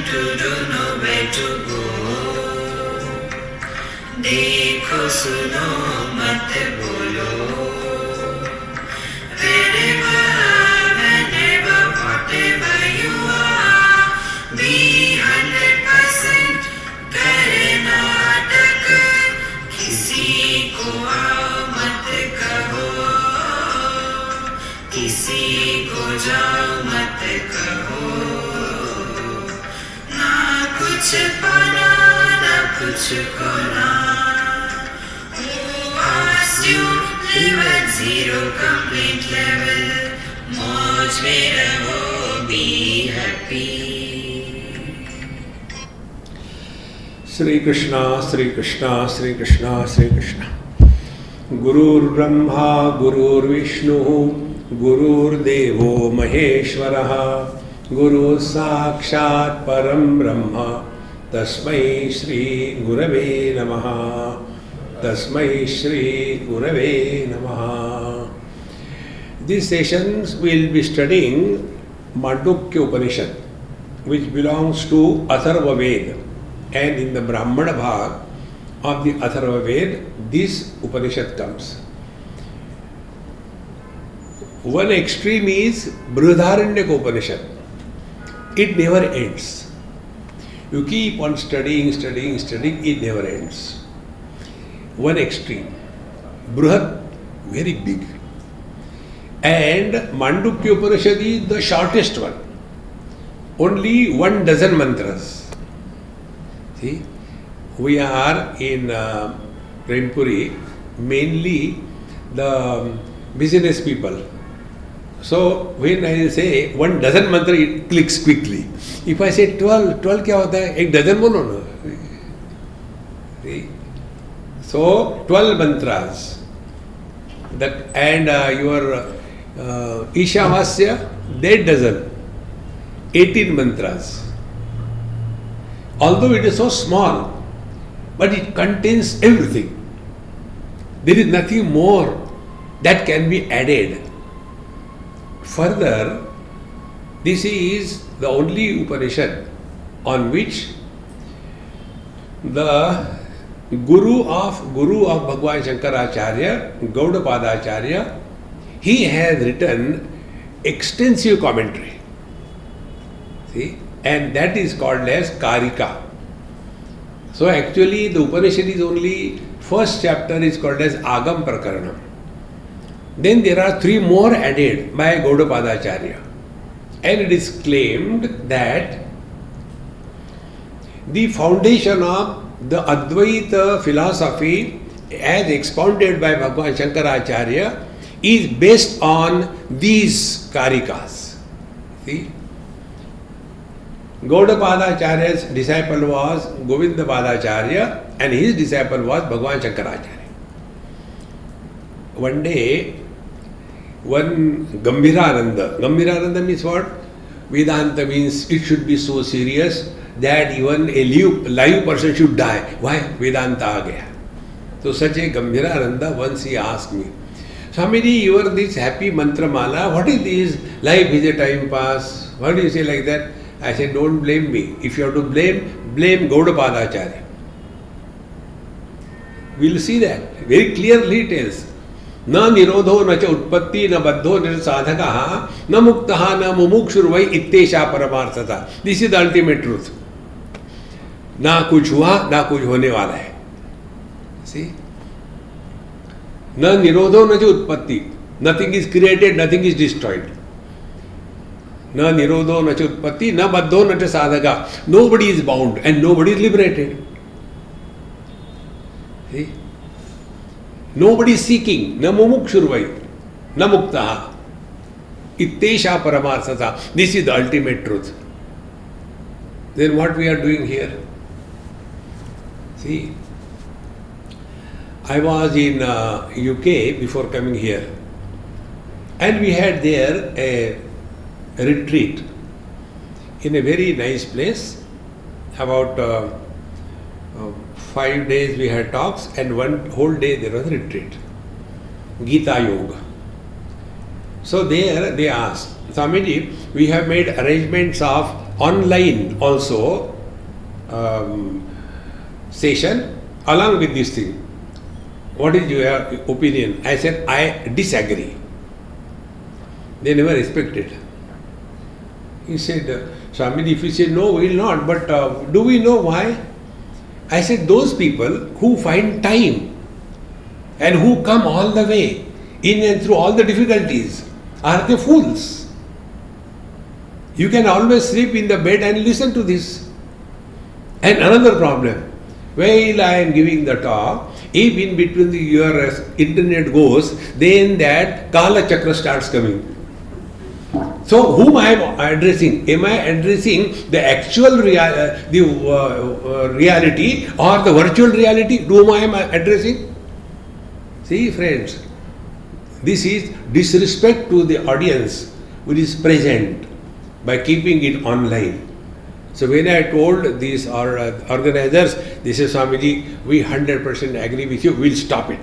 To do, nowhere to go. देखो सुनो मत बोलो. Wherever, whenever, whatever you are, be 100% करे नाटक. किसी को आओ मत कहो, किसी को जाओ मत कहो. कुछ पाना ना कुछ खोना. Who asked you live at zero complete level? मौज में रहो, be happy. श्री कृष्णा श्री कृष्णा श्री कृष्णा श्री कृष्णा. गुरुर्ब्रह्मा गुरुर्विष्णु गुरुर्देवो महेश्वरः. गुरु साक्षात् परम ब्रह्म तस्मै श्री गुरवे नमः. तस्मै श्री गुरवे नमः. These sessions will be studying Mandukya Upanishad, which belongs to Atharva Veda, and in the Brahmana Bhag of the Atharva Veda, this Upanishad comes. One extreme is Brihadaranyaka Upanishad. It never ends. You keep on studying, it never ends. One extreme. Brihad, very big. And Mandukya Upanishad is the shortest one. Only 12 mantras. See, we are in PremPuri, mainly the business people. So when I say 12 mantra, it clicks quickly. If I say 12 क्या होता है? एक dozen बोलो ना. So 12 mantras. That and your Ishavasya, that dozen. 18 mantras. Although it is so small, but it contains everything. There is nothing more that can be added. Further, this is the only Upanishad on which the Guru of Bhagwan Shankaracharya, Gaudapadacharya, he has written extensive commentary. See, and that is called as Karika. So actually, the Upanishad is only first chapter is called as Agam Prakaranam. Then there are 3 more added by Gaudapadacharya. And it is claimed that the foundation of the Advaita philosophy as expounded by Bhagwan Shankaracharya is based on these Karikas. See? Gaudapadacharya's disciple was Govindapadacharya and his disciple was Bhagwan Shankaracharya. One day, one Gambhirananda means what? Vedanta means it should be so serious that even a live person should die. Why? Vedanta aa gaya. So such a Gambhirananda once he asked me, Swamiji, you are this happy mantra mala, what is this? Life is a time pass. Why do you say like that? I said, don't blame me. If you have to blame Gaudapadacharya. We will see that. Very clearly it tells. न निरोधो न च उत्पत्ति न बद्धो न साधकः न मुक्तः न मुमुक्षुर्वै इत्येषा परमार्थता. This is the ultimate truth. ना कुछ हुआ ना कुछ होने वाला है. सी, न निरोधो न च उत्पत्ति. Nothing is created, nothing is destroyed. न निरोधो न च उत्पत्ति न बद्धो न च साधकः. Nobody is bound and nobody is liberated. See, nobody is seeking, na mumukshurvai, na muktaha. Ittesha paramarthata. This is the ultimate truth. Then what we are doing here? See, I was in UK before coming here, and we had there a retreat in a very nice place. About 5 days we had talks, and one whole day there was a retreat, Gita Yoga. So there they asked, Swamiji, we have made arrangements of online also session along with this thing. What is your opinion? I said, I disagree. They never respected. He said, Swamiji, if you say no, we will not, but do we know why? I said, those people who find time and who come all the way in and through all the difficulties are the fools. You can always sleep in the bed and listen to this. And another problem, while I am giving the talk, if in between your internet goes, then that Kala Chakra starts coming. So whom I am addressing? Am I addressing the actual reality or the virtual reality? Whom I am addressing? See, friends, this is disrespect to the audience which is present by keeping it online. So when I told these organizers, they say, Swamiji, we 100% agree with you, we'll stop it.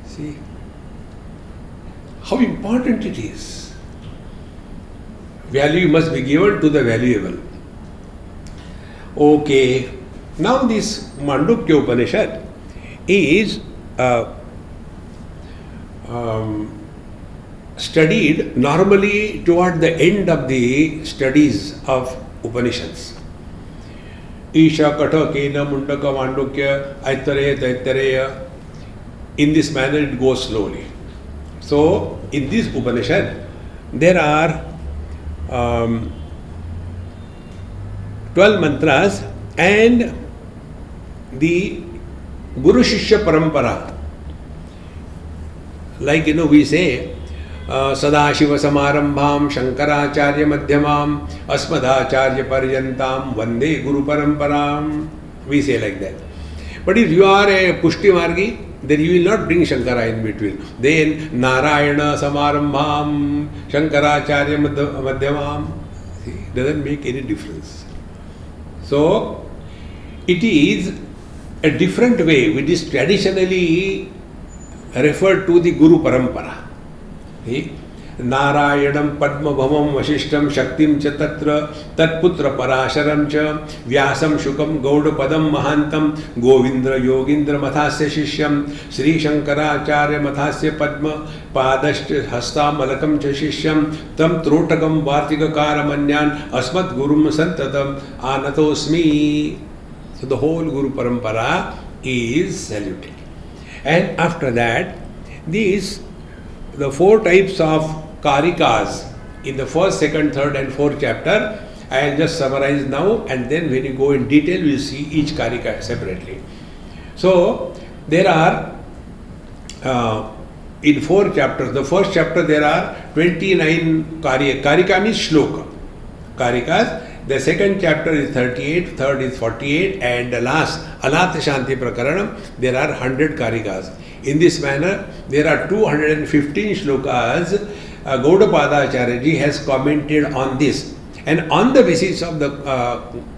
See how important it is. Value must be given to the valuable. Okay, now this Mandukya Upanishad is studied normally toward the end of the studies of Upanishads. Isha, Katha, Kena, Mundaka, Mandukya, Aitareya, Taitareya. In this manner it goes slowly. So, in this Upanishad, there are 12 mantras and the Guru Shishya Parampara. Like we say, Sadashiva Samarambham Shankaracharya Madhyamam Asmadacharya Paryantam Vande Guru Paramparam. We say like that. But if you are a Pushti Margi, then you will not bring Shankara in between. Then Narayana Samarambham Shankaracharya Madhyamam. See, doesn't make any difference. So, it is a different way which is traditionally referred to the Guru Parampara. See? Narayanam Padma Bhavam Vasishtam Shaktim Cha Tatra Tatputra Parasharam Cha Vyasam Shukam Gaudapadam Mahantam Govindra Yogindra Mathasya Shishyam Sri Shankaracharya Mathasya Padma Padashya Hasta Malakam Cha Shishyam Tam Trotakam Vartika Manyan Asmat Gurum Santatam Anatosmi. So the whole Guru Parampara is saluted. And after that, the 4 types of Karikas in the first, second, third and fourth chapter, I will just summarize now, and then when you go in detail, we will see each Karika separately. So, there are in 4 chapters, the first chapter there are 29 Karika. Karika means Shloka. Karikas. The second chapter is 38, third is 48, and the last, Anata Shanti Prakaranam, there are 100 Karikas. In this manner, there are 215 shlokas. Gaudapada Acharya has commented on this. And on the basis of the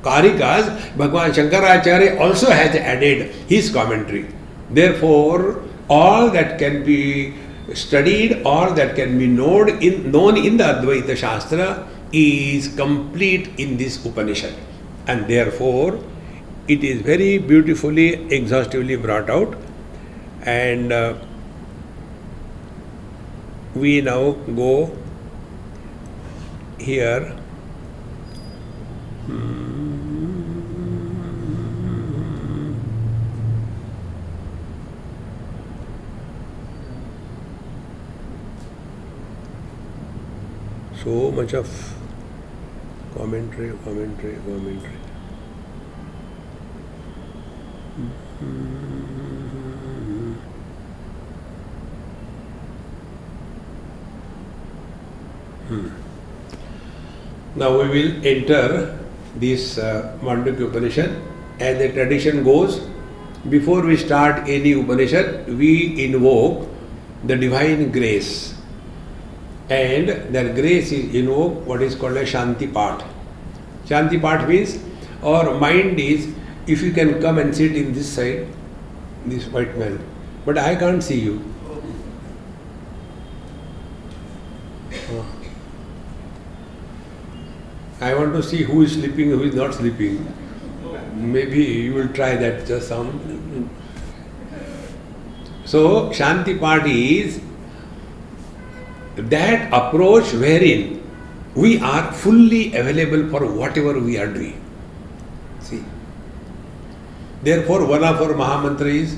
Karikas, Bhagavan Shankaracharya also has added his commentary. Therefore, all that can be studied or that can be known in the Advaita Shastra is complete in this Upanishad. And therefore, it is very beautifully, exhaustively brought out. And we now go here. So much of commentary. Now we will enter this Mandukya Upanishad. As the tradition goes, before we start any Upanishad, we invoke the divine grace. And that grace is invoked what is called a Shanti Path. Shanti Path means our mind is, if you can come and sit in this side, this white man, but I can't see you. I want to see who is sleeping, who is not sleeping. Maybe you will try that just some. So, Shanti Party is that approach wherein we are fully available for whatever we are doing. See. Therefore, one of our Mahamantra is,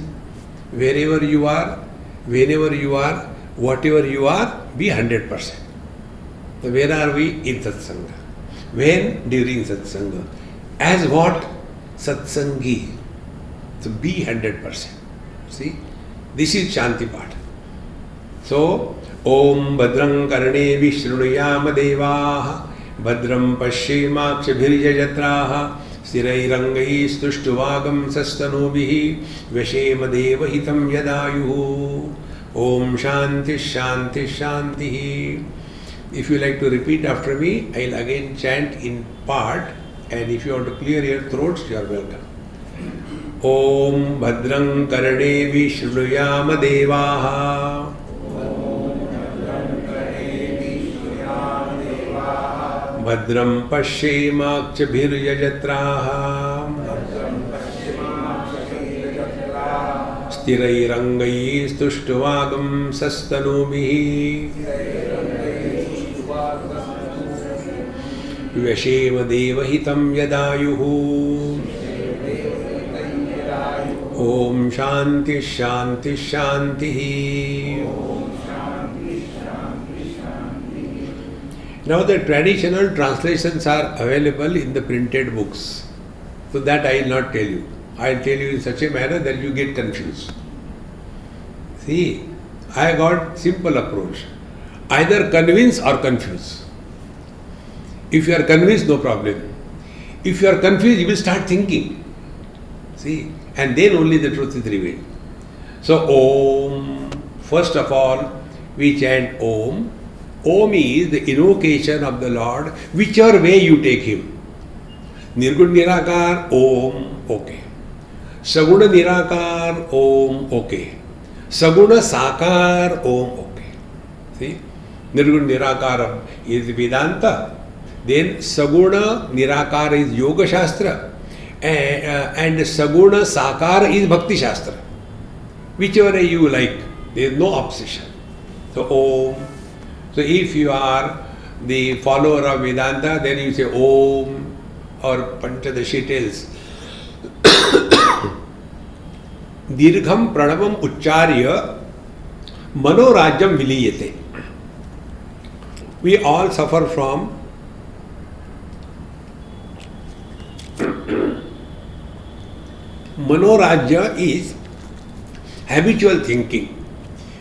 wherever you are, whenever you are, whatever you are, be 100%. So where are we? In Satsanga. When? During Satsanga. As what? Satsangi. So be 100%. See? This is Shanti Path. So, Om Bhadram Karne Vishrunuyama Devaha Bhadram Pashyemakshabhiryajatraha Sthirairangai Stuštuvagam Sastanubihi Veshema Deva Hitam Yadayuhu Om Shanti Shanti Shanti. If you like to repeat after me, I will again chant in part, and if you want to clear your throats, you are welcome. Om Bhadram Karne Vishrunuyama Devaha Bhadram Pashyemakshabhiryajatraha Sthirairangai Stuštuvagam Sastanubihi Vyashema Deva Hitam Yadayuhu. Om Shanti Shanti Shanti. Now the traditional translations are available in the printed books. So that I will not tell you. I will tell you in such a manner that you get confused. See, I got simple approach. Either convince or confuse. If you are convinced, no problem. If you are confused, you will start thinking. See, and then only the truth is revealed. So, Om. First of all, we chant Om. Om is the invocation of the Lord, whichever way you take Him. Nirgun Nirakar, Om, okay. Saguna Nirakar, Om, okay. Saguna Sakar, Om, okay. See, Nirgun Nirakar is Vedanta. Then Saguna Nirakar is Yoga Shastra, and Saguna Sakar is Bhakti Shastra. Whichever you like, there is no obsession. So Om. So if you are the follower of Vedanta, then you say Om, or Panchadashi tells Dirgham Pranavam Ucharya Manorajyam Viliyate. We all suffer from Manorajya is habitual thinking.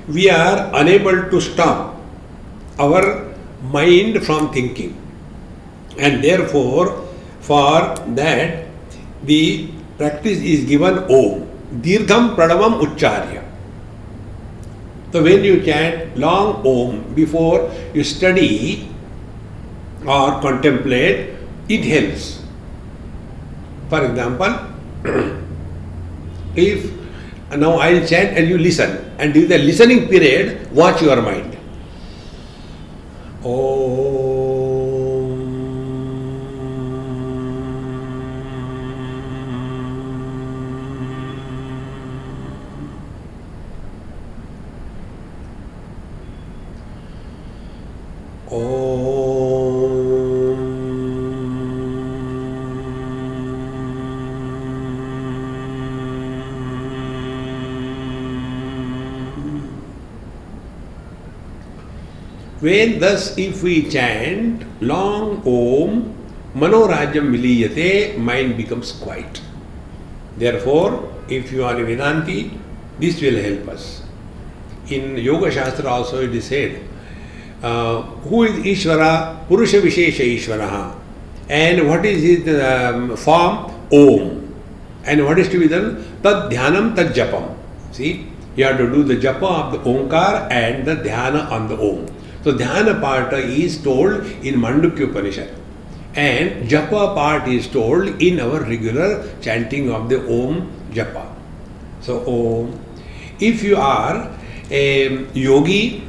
We are unable to stop our mind from thinking, and therefore for that the practice is given Om. Dirgham Pranavam Ucharya. So when you chant long Om before you study or contemplate, it helps. For example, if now I will chant and you listen, and during the listening period, watch your mind. When thus if we chant long Om, Manorajyam Viliyate, mind becomes quiet. Therefore, if you are a Vedanti, this will help us. In Yoga Shastra also it is said, who is Ishvara? Purusha Vishesha Ishvaraha. And what is his form? Om. And what is to be done? Tad dhyanam tad japam. See, you have to do the japa of the Omkar and the dhyana on the Om. So dhyana part is told in Mandukya Upanishad. And japa part is told in our regular chanting of the Om japa. So Om. If you are a yogi,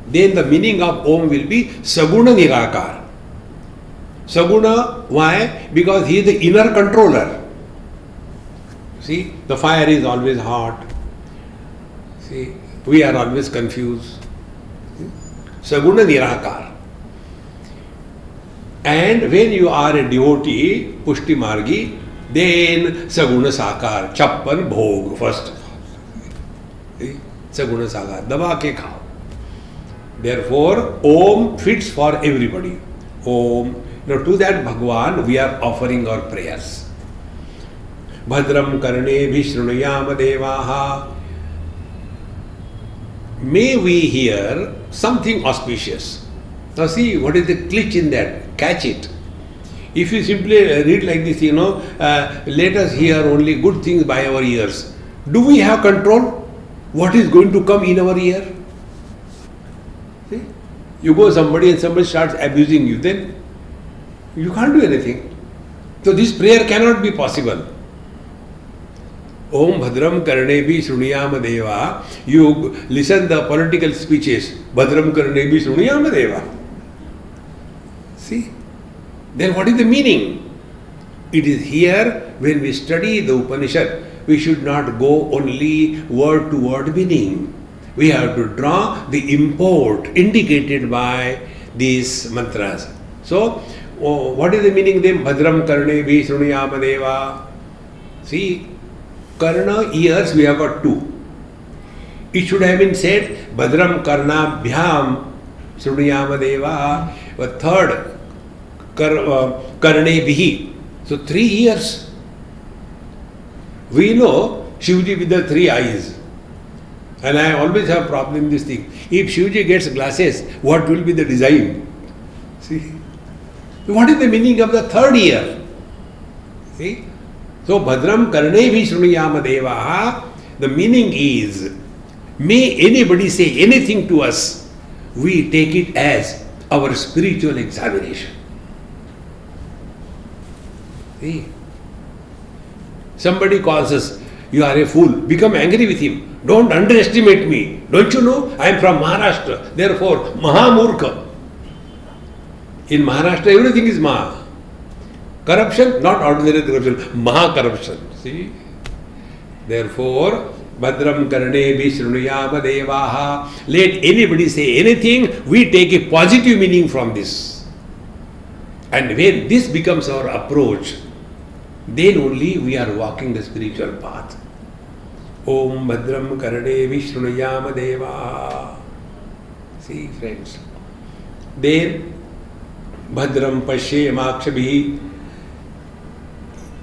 then the meaning of Om will be Saguna Nirakar. Saguna, why? Because he is the inner controller. See, the fire is always hot. See, we are always confused. Saguna Nirakar. And when you are a devotee, Pushti Margi, then Saguna Sakar, Chappan Bhog first. See? Saguna Sakar, Daba ke khao. Therefore, Om fits for everybody. Om. Now to that Bhagwan, we are offering our prayers. Bhadram karne vishrunayam devaha. May we hear something auspicious. Now see, what is the glitch in that? Catch it. If you simply read like this, let us hear only good things by our ears. Do we have control? What is going to come in our ear? See? You go somebody and somebody starts abusing you, then you can't do anything. So this prayer cannot be possible. Om Bhadram Karnebi Shruniyam Deva. You listen the political speeches. Bhadram Karnebi Shruniyam Deva. See? Then what is the meaning? It is here when we study the Upanishad, we should not go only word to word meaning. We have to draw the import indicated by these mantras. So, what is the meaning then? Bhadram Karnebi Shruniyam Deva. See, Karna, ears, we have got two. It should have been said, Bhadram Karnabhyam Shruniyam Deva. But third, Karnebihi. So 3 ears. We know Shivji with the 3 eyes. And I always have a problem in this thing. If Shivji gets glasses, what will be the design? See? What is the meaning of the 3rd ear? See? So, Bhadram Karnevi Shruniyam Devaha, the meaning is, may anybody say anything to us, we take it as our spiritual examination. See? Somebody calls us, you are a fool, become angry with him. Don't underestimate me. Don't you know, I am from Maharashtra, therefore, Mahamurkha. In Maharashtra, everything is Maha. Corruption, not ordinary corruption, Maha corruption. See? Therefore, Bhadram Karne Vishrunuyama Devaha. Let anybody say anything, we take a positive meaning from this. And when this becomes our approach, then only we are walking the spiritual path. Om Bhadram Karne Vishrunuyama Devaha. See, friends. Then, Bhadram Pashe Makshabhi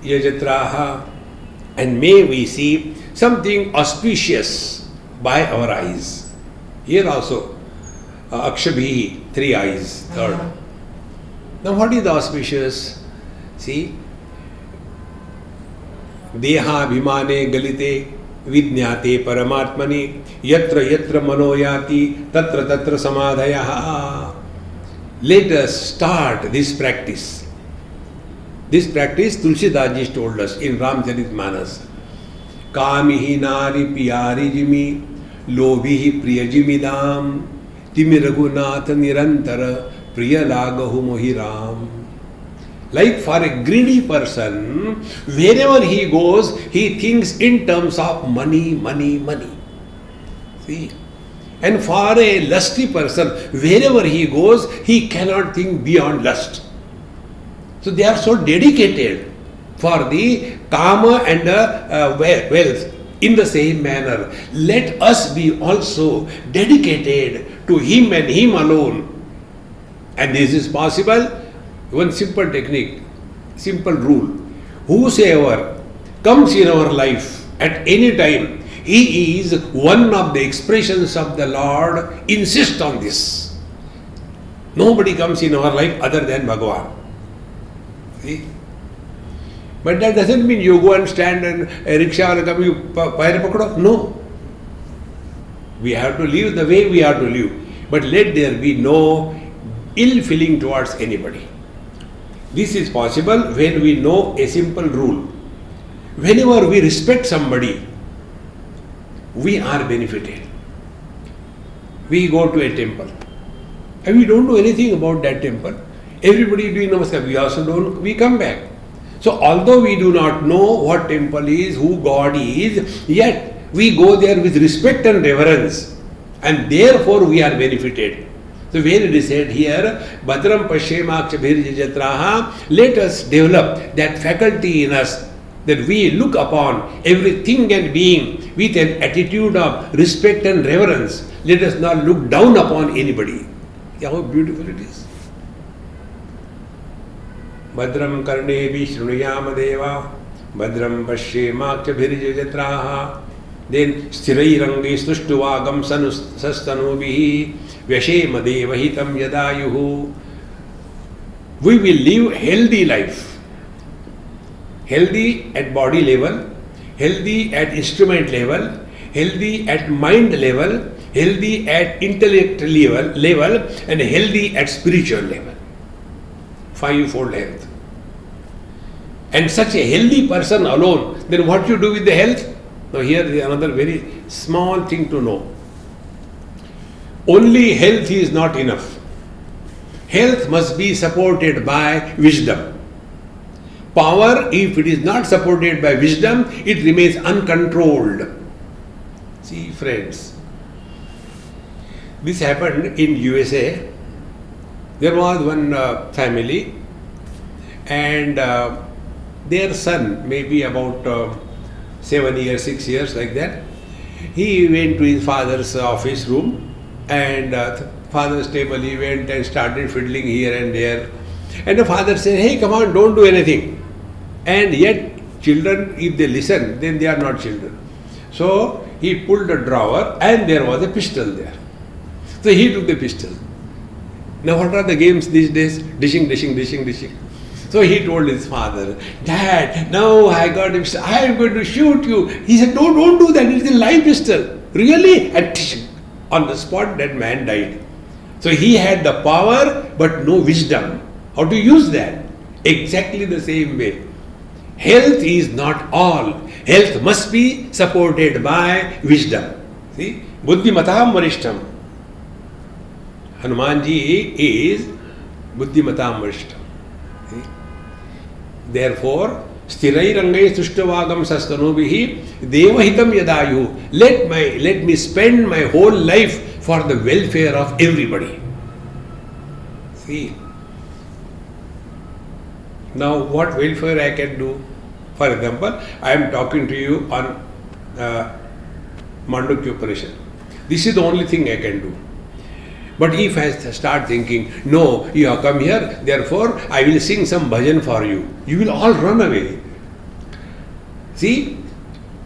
Yajatraha, and may we see something auspicious by our eyes. Here also, Akshabhi, 3 eyes, 3rd. Now what is the auspicious? See, Deha Bhimane Galite Vidnyate Paramatmani Yatra Yatra Manoyati Tatra Tatra Samadhayaha. Let us start this practice. This practice Tulsidas told us in Ramcharitmanas. Kamihi nari piyari jimi, lobhihi priyajimidam, timi raghunatha nirantara, priyalagahu mohiram. Like for a greedy person, wherever he goes, he thinks in terms of money, money, money. See? And for a lusty person, wherever he goes, he cannot think beyond lust. So they are so dedicated for the kama and wealth. In the same manner, let us be also dedicated to him and him alone. And this is possible. One simple technique, simple rule. Whosoever comes in our life at any time, he is one of the expressions of the Lord. Insist on this. Nobody comes in our life other than Bhagavan. See? But that doesn't mean you go and stand and a rickshaw will come, you pair pakdo. No. We have to live the way we have to live. But let there be no ill feeling towards anybody. This is possible when we know a simple rule. Whenever we respect somebody, we are benefited. We go to a temple and we don't know anything about that temple. Everybody is doing namaskar. We also don't, we come back. So although we do not know what temple is, who God is, yet we go there with respect and reverence, and therefore we are benefited. So when it is said here, Bhadram Pashyemakshabhirjatraha, let us develop that faculty in us that we look upon everything and being with an attitude of respect and reverence. Let us not look down upon anybody. Yeah, how beautiful it is. Bhadram karnevi shrunuyama deva, Bhadram Pashyemakshabhirjatraha. Then Sthirairangi Stuštuvagam Sastanubihi Vyashema Devahitam Yadayuhu. We will live healthy life. Healthy at body level, healthy at instrument level, healthy at mind level, healthy at intellect level, and healthy at spiritual level. Fivefold health. And such a healthy person alone, then what you do with the health? Now here is another very small thing to know. Only health is not enough. Health must be supported by wisdom. Power, if it is not supported by wisdom, it remains uncontrolled. See, friends, this happened in USA. There was one family, and their son, maybe about 7 years, 6 years, like that, he went to his father's office room, and father's table he went and started fiddling here and there. And the father said, hey, come on, don't do anything. And yet, children, if they listen, then they are not children. So, he pulled a drawer and there was a pistol there. So, he took the pistol. Now, what are the games these days? Dishing, dishing, dishing, dishing. So, he told his father, Dad, now I got a pistol. I am going to shoot you. He said, no, don't do that. It's a live pistol. Really? And on the spot, that man died. So, he had the power but no wisdom. How to use that? Exactly the same way. Health is not all. Health must be supported by wisdom. See? Buddhimatam varishtam. Hanumanji is Buddhimatam varishtam. See? Therefore, Sthirairangai Suštavagam Sastanubihi Devahitam Yadayu. Let me spend my whole life for the welfare of everybody. See? Now, what welfare I can do? For example, I am talking to you on Mandukya Upanishad. This is the only thing I can do. But if I start thinking, no, you have come here, therefore I will sing some bhajan for you, you will all run away. See,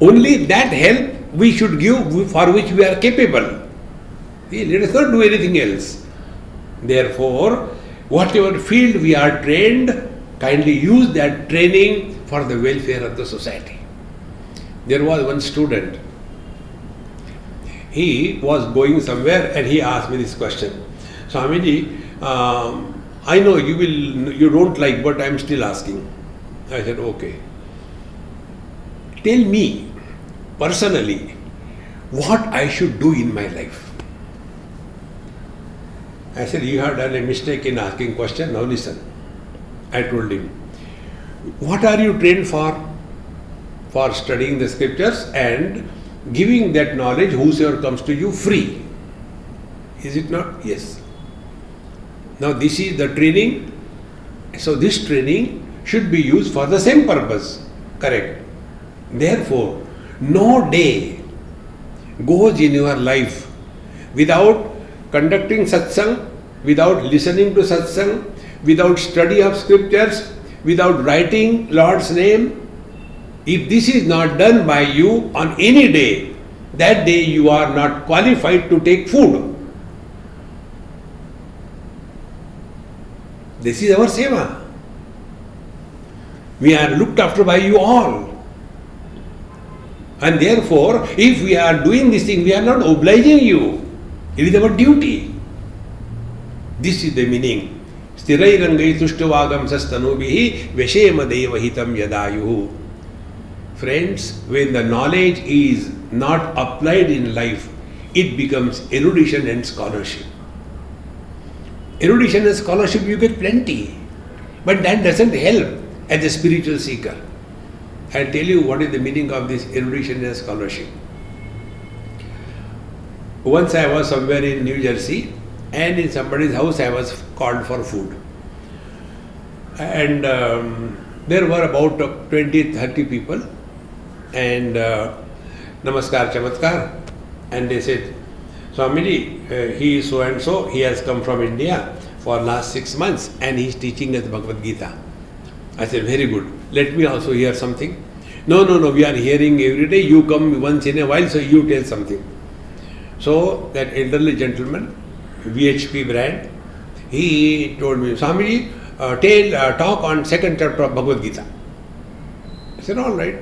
only that help we should give for which we are capable. See, let us not do anything else. Therefore, whatever field we are trained, kindly use that training for the welfare of the society. There was one student. He was going somewhere and he asked me this question. Swamiji, I know you don't like, but I am still asking. I said, okay. Tell me personally what I should do in my life. I said, you have done a mistake in asking question. Now listen. I told him, what are you trained for? For studying the scriptures and giving that knowledge whosoever comes to you free. Is it not? Yes. Now this is the training. So this training should be used for the same purpose. Correct. Therefore, no day goes in your life without conducting satsang, without listening to satsang, without study of scriptures, without writing Lord's name. If this is not done by you on any day, that day you are not qualified to take food. This is our seva. We are looked after by you all. And therefore, if we are doing this thing, we are not obliging you. It is our duty. This is the meaning. Sthirairangai tushtavagam sastanubihi veshema devahitam yadayuhu. Friends, when the knowledge is not applied in life, it becomes erudition and scholarship. Erudition and scholarship you get plenty, but that doesn't help as a spiritual seeker. I'll tell you what is the meaning of this erudition and scholarship. Once I was somewhere in New Jersey, and in somebody's house I was called for food. And there were about 20-30 people, and Namaskar Chamatkar, and they said, Swamiji, he is so and so, he has come from India for last 6 months and he is teaching us Bhagavad Gita. I said, very good, let me also hear something. No, we are hearing every day, you come once in a while, so you tell something. So that elderly gentleman, VHP brand, he told me, Swamiji, talk on second chapter of Bhagavad Gita. I said, all right.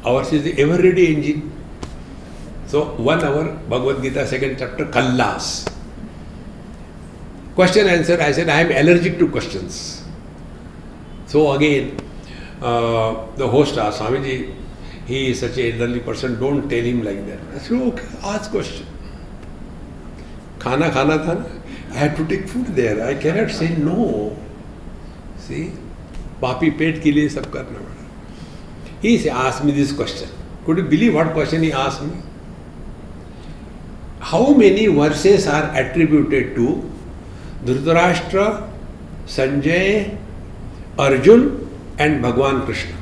Ours is the ever-ready engine. So 1 hour, Bhagavad Gita, second chapter, Kallas. Question answer, I said, I am allergic to questions. So again, the host asked, Swamiji, he is such an elderly person, don't tell him like that. I said, okay, ask question. Khana tha na? I had to take food there. I cannot say no. See, papi pet ke liye sab karna pada. He asked me this question. Could you believe what question he asked me? How many verses are attributed to Dhritarashtra, Sanjay, Arjun and Bhagwan Krishna?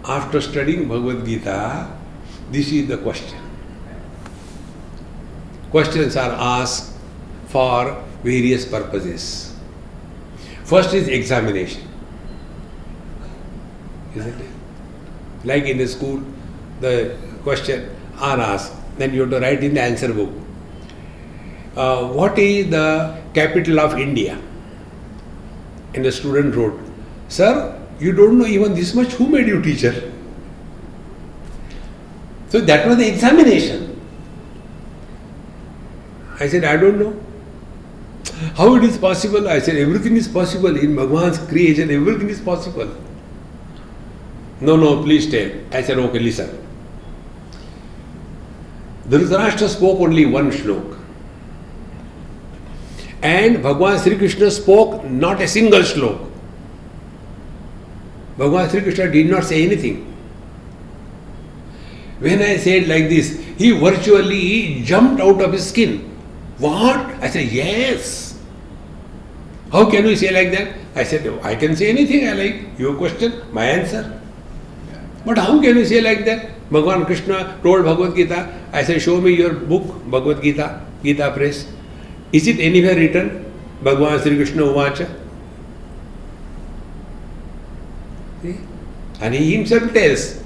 After studying Bhagavad Gita, this is the question. Questions are asked for various purposes. First is examination. Isn't it? Like in the school, the question are asked, then you have to write in the answer book. What is the capital of India? And the student wrote, Sir, you don't know even this much, who made you teacher? So that was the examination. I said, I don't know. How it is possible? I said, everything is possible. In Bhagwan's creation, everything is possible. No, please tell. I said, okay, listen. Dhritarashtra spoke only one shlok. And Bhagwan Sri Krishna spoke not a single shlok. Bhagwan Sri Krishna did not say anything. When I said like this, he virtually jumped out of his skin. What? I said, yes. How can you say like that? I said, I can say anything I like. Your question, my answer. But how can you say like that? Bhagwan Krishna told Bhagavad Gita. I said, show me your book, Bhagavad Gita, Gita Press. Is it anywhere written? Bhagwan Sri Krishna Uvacha. See? And he himself tells,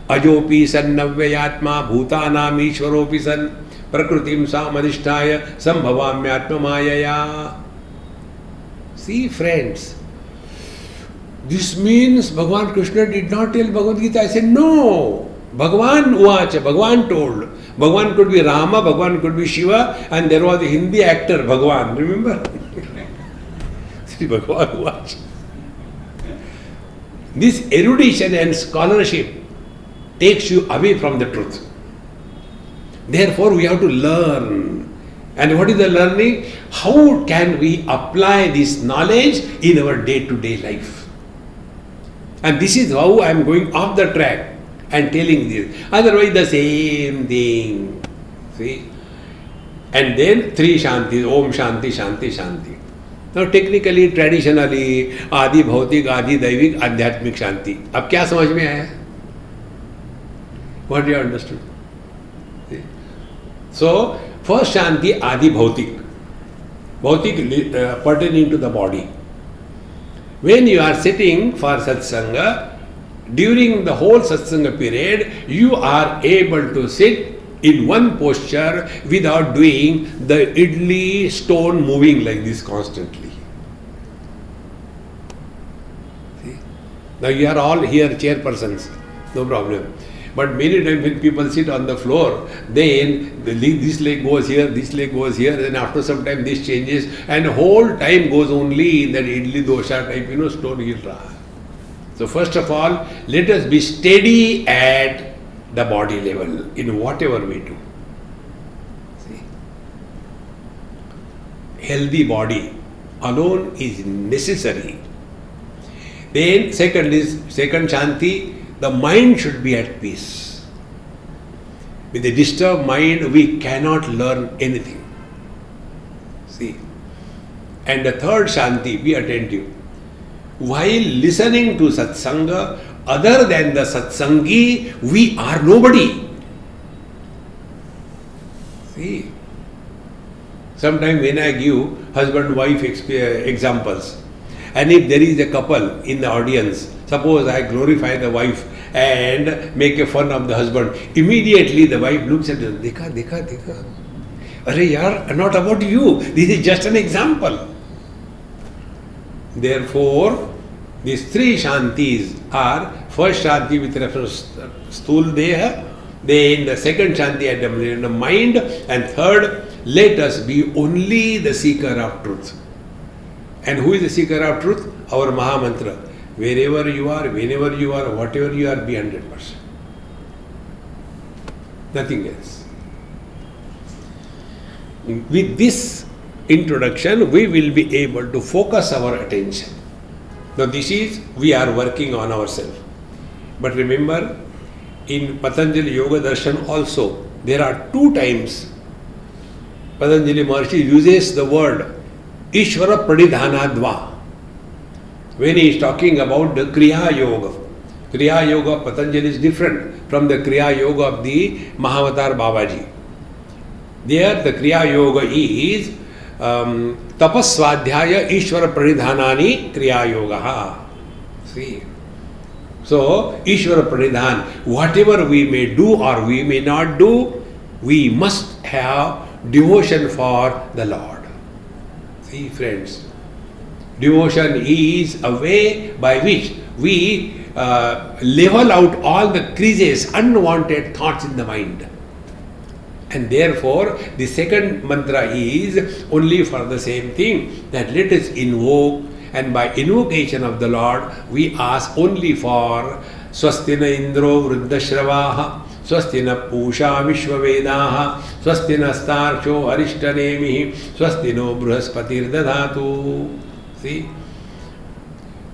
Ajopi san navyayatma bhutanam ishvaropi san prakritim samadhisthaya sambhavamyatma mayaya. See, friends, this means Bhagwan Krishna did not tell Bhagavad Gita. I said, no. Bhagwan Uvacha, Bhagwan told. Bhagwan could be Rama, Bhagwan could be Shiva, and there was a Hindi actor, Bhagwan, remember? Sri Bhagwan Uvacha. This erudition and scholarship takes you away from the truth. Therefore, we have to learn. And what is the learning? How can we apply this knowledge in our day-to-day life? And this is how I am going off the track and telling this. Otherwise, the same thing. See? And then three Shantis, Om Shanti, Shanti, Shanti. Now, technically, traditionally, Adi Bhautik, Adi Daivik, Adhyatmik Shanti. अब क्या समझ में आया? What do you understood? See? So, first Shanti, Adi Bhautik. Bhautik pertaining to the body. When you are sitting for satsanga, during the whole satsanga period, you are able to sit in one posture without doing the idli stone moving like this constantly. Now you are all here chairpersons, no problem. But many times when people sit on the floor, then this leg goes here, this leg goes here, then after some time this changes, and the whole time goes only in that idli dosha type, stone hill. So first of all, let us be steady at the body level in whatever we do. See? Healthy body alone is necessary. Then second shanti, the mind should be at peace. With a disturbed mind, we cannot learn anything. See? And the third shanti, be attentive. While listening to satsanga, other than the satsangi, we are nobody. See? Sometimes when I give husband-wife examples, and if there is a couple in the audience, suppose I glorify the wife and make a fun of the husband, immediately the wife looks at him, Dekha. Arre yaar, not about you. This is just an example. Therefore, these three shantis are, first shanti with reference to sthul deha, then the second shanti at the mind, and third, let us be only the seeker of truth. And who is the seeker of truth? Our Maha Mantra. Wherever you are, whenever you are, whatever you are, be 100%. Nothing else. With this introduction, we will be able to focus our attention. Now this is, we are working on ourselves. But remember, in Patanjali Yoga Darshan also, there are 2 times Patanjali Maharshi uses the word Ishvara Pradidhanadva. When he is talking about the Kriya Yoga. Kriya Yoga of Patanjali is different from the Kriya Yoga of the Mahavatar Babaji. There the Kriya Yoga is Tapaswadhyaya Ishvara Pradidhanani Kriya Yoga. See? So, Ishvara Pradidhan, whatever we may do or we may not do, we must have devotion for the Lord. See, friends, devotion is a way by which we level out all the creases, unwanted thoughts in the mind. And therefore, the second mantra is only for the same thing, that let us invoke, and by invocation of the Lord, we ask only for Swastina Indro Vruddashravaha, Swastina Pusha Vishwavedaha, Swastina Starsho Arishtanemihi, Swastino Bruhaspatir Dadhatu. See?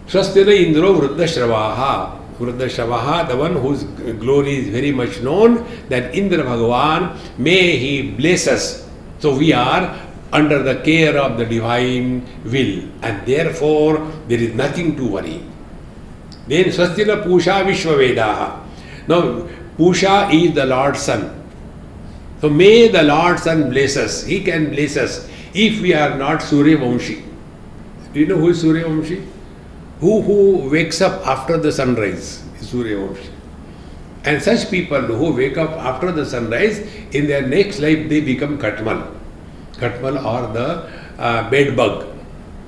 Swastina Indro Vruddashravaha. Vruddashravaha, the one whose glory is very much known, that Indra Bhagavan, may he bless us. So we are under the care of the divine will, and therefore there is nothing to worry. Then Swastina Pusha Vishwavedaha. Now Pusha is the Lord's son. So may the Lord's son bless us. He can bless us if we are not Surya Vamshi. Do you know who is Surya Vamshi? Who wakes up after the sunrise is Surya Vamshi. And such people who wake up after the sunrise, in their next life they become Katmal. Katmal or the bed bug.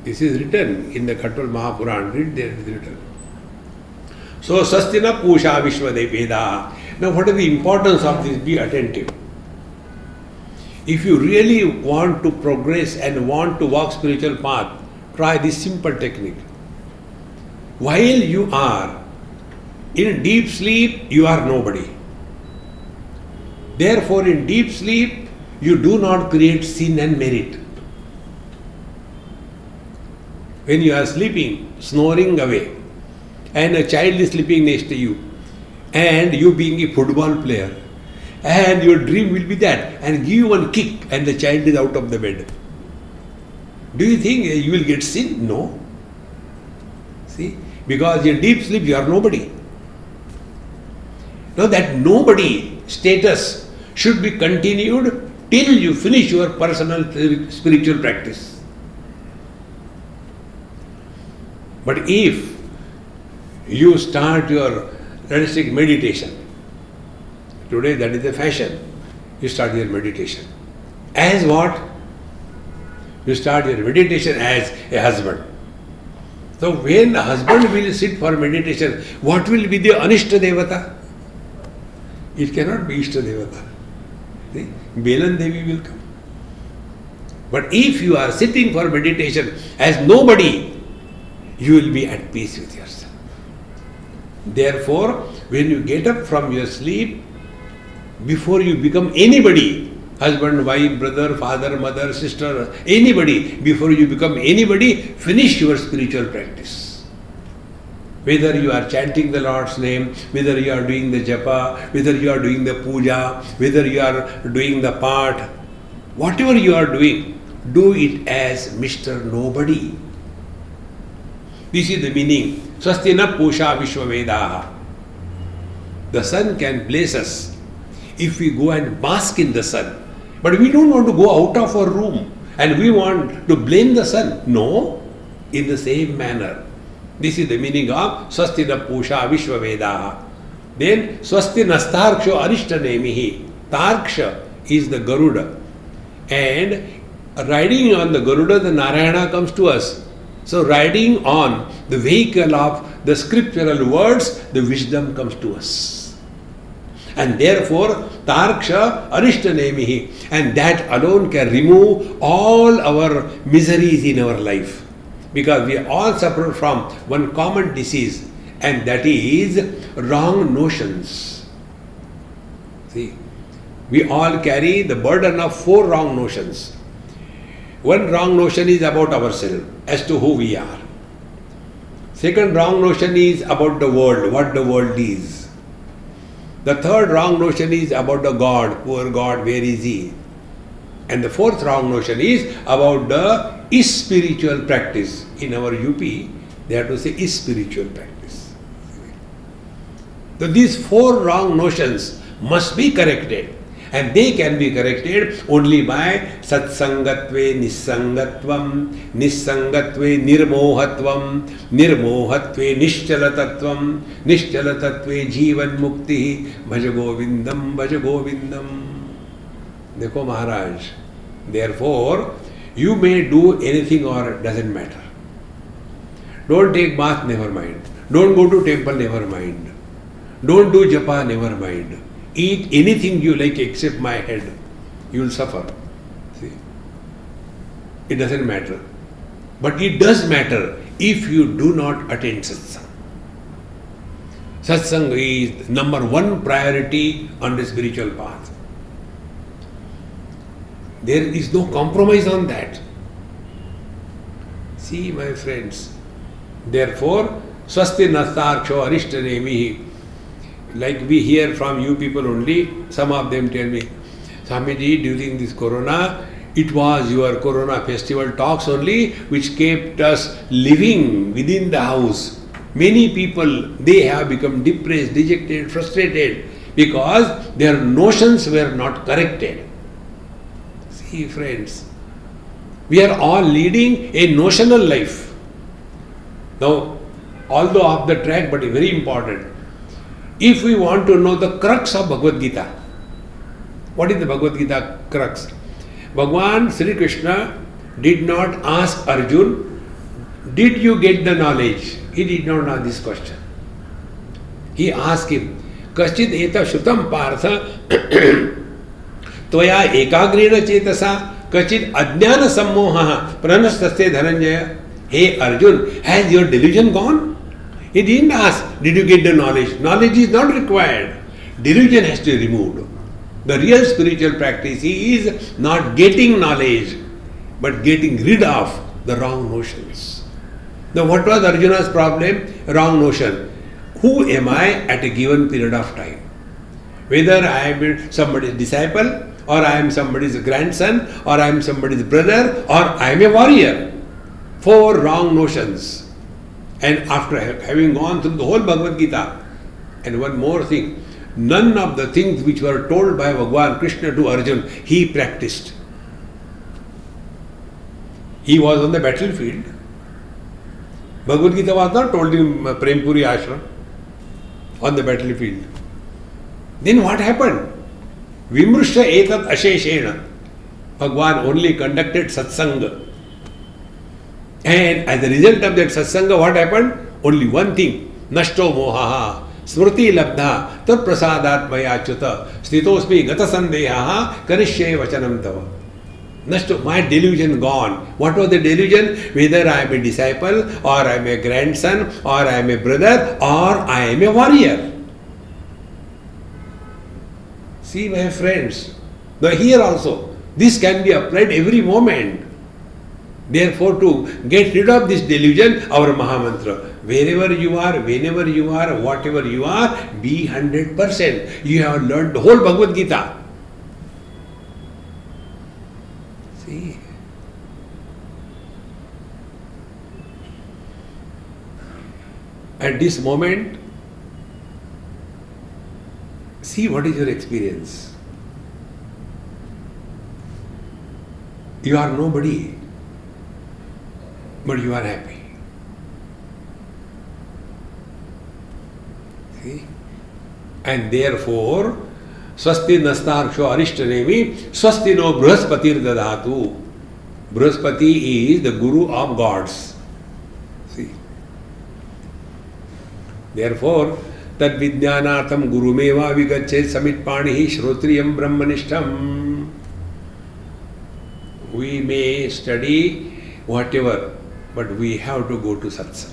This is written in the Katmal Mahapuran. Read there, it is written. So, Swastina Pusha Vishwadeveda. Now, what is the importance of this? Be attentive. If you really want to progress and want to walk spiritual path, try this simple technique. While you are in deep sleep, you are nobody. Therefore, in deep sleep, you do not create sin and merit. When you are sleeping, snoring away, and a child is sleeping next to you, and you being a football player, and your dream will be that, and give you one kick, and the child is out of the bed. Do you think you will get sin? No. See? Because in deep sleep, you are nobody. Now that nobody status should be continued till you finish your personal spiritual practice. But if you start your realistic meditation, today that is the fashion, you start your meditation. As what? You start your meditation as a husband. So when a husband will sit for meditation, what will be the Anishta Devata? It cannot be Ishta Devata. See? Belan Devi will come. But if you are sitting for meditation as nobody, you will be at peace with yourself. Therefore, when you get up from your sleep, before you become anybody, husband, wife, brother, father, mother, sister, anybody, before you become anybody, finish your spiritual practice. Whether you are chanting the Lord's name, whether you are doing the japa, whether you are doing the puja, whether you are doing the part, whatever you are doing, do it as Mr. Nobody. This is the meaning. Swastina Pusha Vishwavedaha. The sun can bless us if we go and bask in the sun. But we don't want to go out of our room and we want to blame the sun. No, in the same manner. This is the meaning of Swastina Pusha Vishwavedaha. Then Swastina Starksho Arishta Nemihi. Tarksha is the Garuda. And riding on the Garuda, the Narayana comes to us. So riding on the vehicle of the scriptural words, the wisdom comes to us. And therefore, Tarksha Arishta Nemihi. And that alone can remove all our miseries in our life. Because we all suffer from one common disease, and that is wrong notions. See, we all carry the burden of 4 wrong notions. One wrong notion is about ourselves, as to who we are. Second wrong notion is about the world, what the world is. The third wrong notion is about the God, poor God, where is He? And the fourth wrong notion is about the spiritual practice. In our UP, they have to say spiritual practice. So these 4 wrong notions must be corrected. And they can be corrected only by satsangatve nissangatvam, nissangatve nirmohatvam, nirmohatve nishchalatatvam, nishchalatatve jivan mukti, bhajagovindam, bhajagovindam. Dekho Maharaj. Therefore, you may do anything or it doesn't matter. Don't take bath, never mind. Don't go to temple, never mind. Don't do japa, never mind. Eat anything you like except my head. You will suffer. See? It doesn't matter. But it does matter if you do not attend satsang. Satsang is number 1 priority on the spiritual path. There is no compromise on that. See, my friends. Therefore, swasti nastaksho arishta nemihi. Like we hear from you people only, some of them tell me, Swamiji, during this corona, it was your corona festival talks only which kept us living within the house. Many people, they have become depressed, dejected, frustrated because their notions were not corrected. See, friends, we are all leading a notional life. Now, although off the track, but very important. If we want to know the crux of Bhagavad Gita, what is the Bhagavad Gita crux? Bhagwan Sri Krishna did not ask Arjun, did you get the knowledge? He did not ask this question. He asked him, Kaschid eta shutam partha tvaya ekagrena chetasa kachid ajnana sammoha pranastasya dhananjaya. Hey Arjun, has your delusion gone? He didn't ask, did you get the knowledge? Knowledge is not required. Delusion has to be removed. The real spiritual practice is not getting knowledge, but getting rid of the wrong notions. Now what was Arjuna's problem? Wrong notion. Who am I at a given period of time? Whether I am somebody's disciple, or I am somebody's grandson, or I am somebody's brother, or I am a warrior. 4 wrong notions. And after having gone through the whole Bhagavad Gita, and one more thing, none of the things which were told by Bhagwan Krishna to Arjun, he practiced. He was on the battlefield. Bhagavad Gita was not told in PremPuri Ashram, on the battlefield. Then what happened? Vimrushya etat asheshena. Bhagwan only conducted satsanga. And as a result of that satsanga, what happened? Only one thing. Nashto mohaha. Smriti labdha. Tat prasadat maya chuta. Stitosmi gata sandehaha. Karishye vachanam tava. Nashto, my delusion gone. What was the delusion? Whether I am a disciple, or I am a grandson, or I am a brother, or I am a warrior. See, my friends, now here also, this can be applied every moment. Therefore, to get rid of this delusion, our Mahamantra, wherever you are, whenever you are, whatever you are, be 100%. You have learned the whole Bhagavad Gita. See? At this moment, see what is your experience. You are nobody, but you are happy. See? And therefore, Swasti nastarsho arishtanemi, swasti no Brihaspati dadhatu. Brihaspati is the guru of gods. See? Therefore, tad vidyanartham gurumeva vigachet samitpanihi shrotriyam brahmanishtam. We may study whatever, but we have to go to satsang.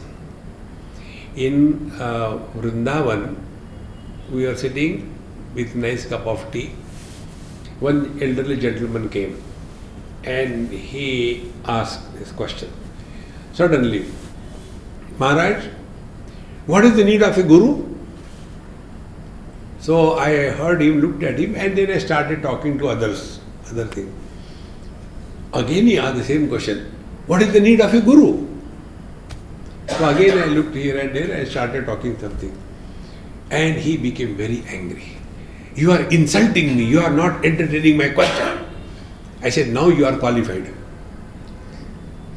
In Vrindavan, we are sitting with nice cup of tea. One elderly gentleman came and he asked this question. Suddenly, Maharaj, what is the need of a guru? So I heard him, looked at him, and then I started talking to other things. Again he asked the same question. What is the need of a guru? So again I looked here and there and started talking something. And he became very angry. You are insulting me. You are not entertaining my question. I said, now you are qualified.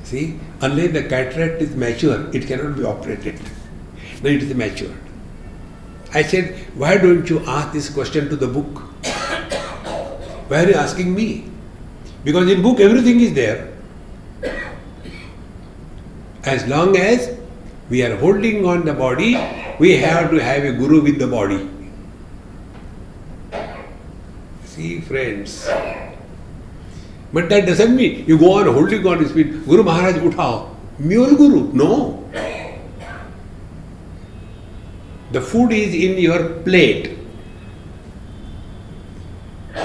See, unless the cataract is mature, it cannot be operated. Now it is matured. I said, why don't you ask this question to the book? Why are you asking me? Because in book everything is there. As long as we are holding on the body, we have to have a guru with the body. See, friends. But that doesn't mean you go on holding on his feet. Guru Maharaj uthao. Mule Guru. No. The food is in your plate.